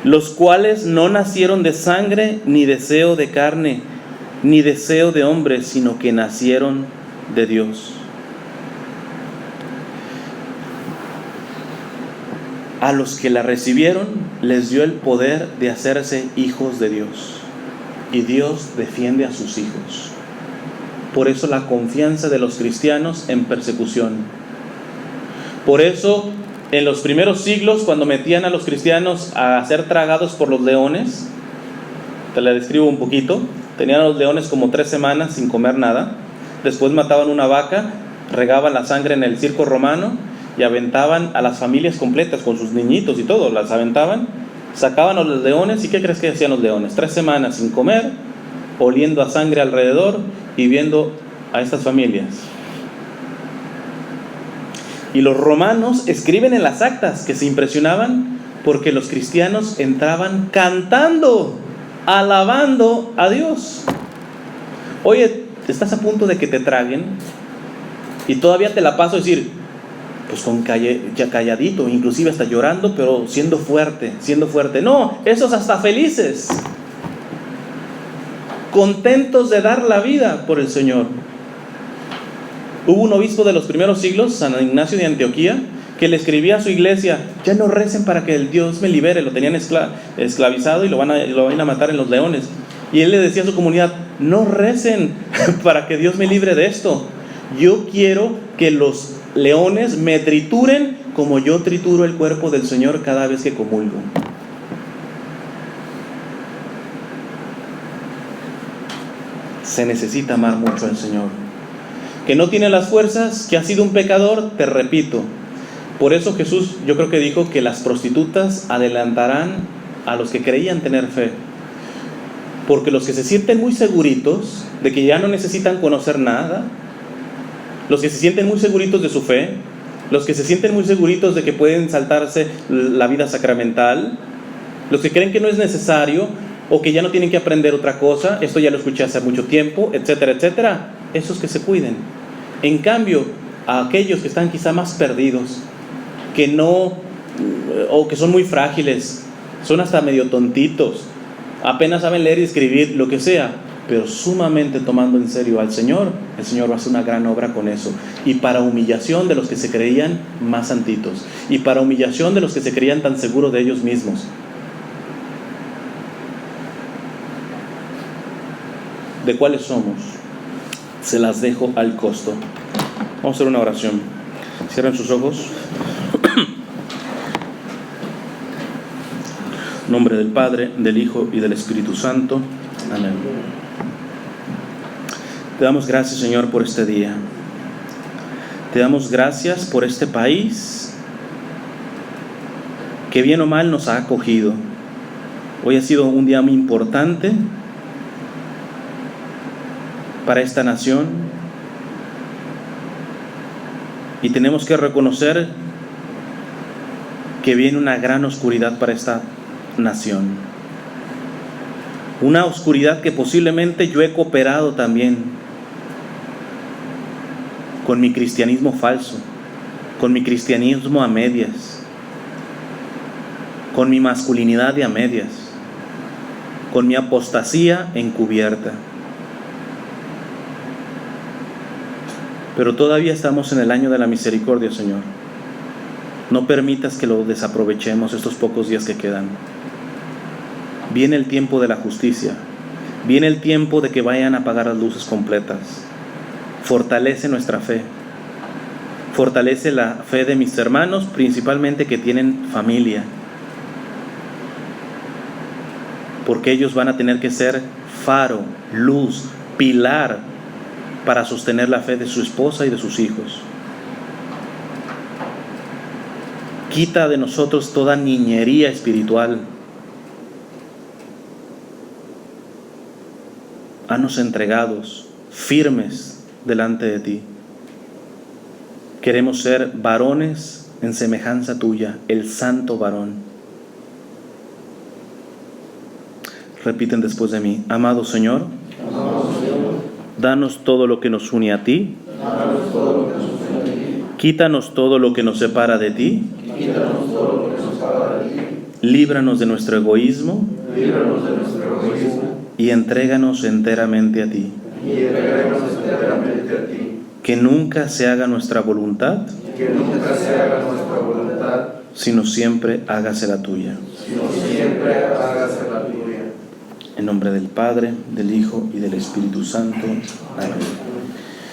A: los cuales no nacieron de sangre, ni deseo de carne, ni deseo de hombre, sino que nacieron de Dios. A los que la recibieron, les dio el poder de hacerse hijos de Dios. Y Dios defiende a sus hijos. Por eso la confianza de los cristianos en persecución. Por eso en los primeros siglos, cuando metían a los cristianos a ser tragados por los leones, te la describo un poquito. Tenían a los leones como 3 semanas sin comer nada. Después mataban una vaca, regaban la sangre en el circo romano y aventaban a las familias completas con sus niñitos y todo, las aventaban, sacaban a los leones. ¿Y qué crees que hacían los leones? 3 semanas sin comer, oliendo a sangre alrededor y viendo a estas familias. Y los romanos escriben en las actas que se impresionaban porque los cristianos entraban cantando, alabando a Dios. Oye, estás a punto de que te traguen y todavía te la paso a decir, pues con ya calladito, inclusive hasta llorando, pero siendo fuerte. No, esos hasta felices, contentos de dar la vida por el Señor. Hubo un obispo de los primeros siglos, San Ignacio de Antioquía, que le escribía a su iglesia: ya no recen para que el Dios me libere. Lo tenían esclavizado y lo van a matar en los leones. Y él le decía a su comunidad: no recen para que Dios me libre de esto. Yo quiero que los leones me trituren como yo trituro el cuerpo del Señor cada vez que comulgo. Se necesita amar mucho al Señor. Que no tiene las fuerzas, que ha sido un pecador, te repito. Por eso Jesús, yo creo que dijo que las prostitutas adelantarán a los que creían tener fe. Porque los que se sienten muy seguritos de que ya no necesitan conocer nada, los que se sienten muy seguritos de su fe, los que se sienten muy seguritos de que pueden saltarse la vida sacramental, los que creen que no es necesario o que ya no tienen que aprender otra cosa, esto ya lo escuché hace mucho tiempo, etcétera, etcétera, esos que se cuiden. En cambio, a aquellos que están quizá más perdidos, que no, o que son muy frágiles, son hasta medio tontitos, apenas saben leer y escribir, lo que sea, pero sumamente tomando en serio al Señor, el Señor va a hacer una gran obra con eso. Y para humillación de los que se creían más santitos, y para humillación de los que se creían tan seguros de ellos mismos. ¿De cuáles somos? Se las dejo al costo. Vamos a hacer una oración. Cierren sus ojos. En nombre del Padre, del Hijo y del Espíritu Santo. Amén. Te damos gracias, Señor, por este día. Te damos gracias por este país que bien o mal nos ha acogido. Hoy ha sido un día muy importante para esta nación y tenemos que reconocer que viene una gran oscuridad para esta nación, una oscuridad que posiblemente yo he cooperado también con mi cristianismo falso, con mi cristianismo a medias, con mi masculinidad de a medias, con mi apostasía encubierta. Pero todavía estamos en el año de la misericordia, Señor. No permitas que lo desaprovechemos estos pocos días que quedan. Viene el tiempo de la justicia. Viene el tiempo de que vayan a apagar las luces completas. Fortalece nuestra fe. Fortalece la fe de mis hermanos, principalmente que tienen familia. Porque ellos van a tener que ser faro, luz, pilar para sostener la fe de su esposa y de sus hijos. Quita de nosotros toda niñería espiritual. Hanos entregados, firmes delante de ti. Queremos ser varones en semejanza tuya, el santo varón. Repiten después de mí: amado Señor, danos todo lo que nos une a ti. Quítanos todo lo que nos separa de ti. Líbranos de nuestro egoísmo. Y entréganos enteramente a ti. Que nunca se haga nuestra voluntad, sino siempre hágase la tuya. En nombre del Padre, del Hijo y del Espíritu Santo. Amén.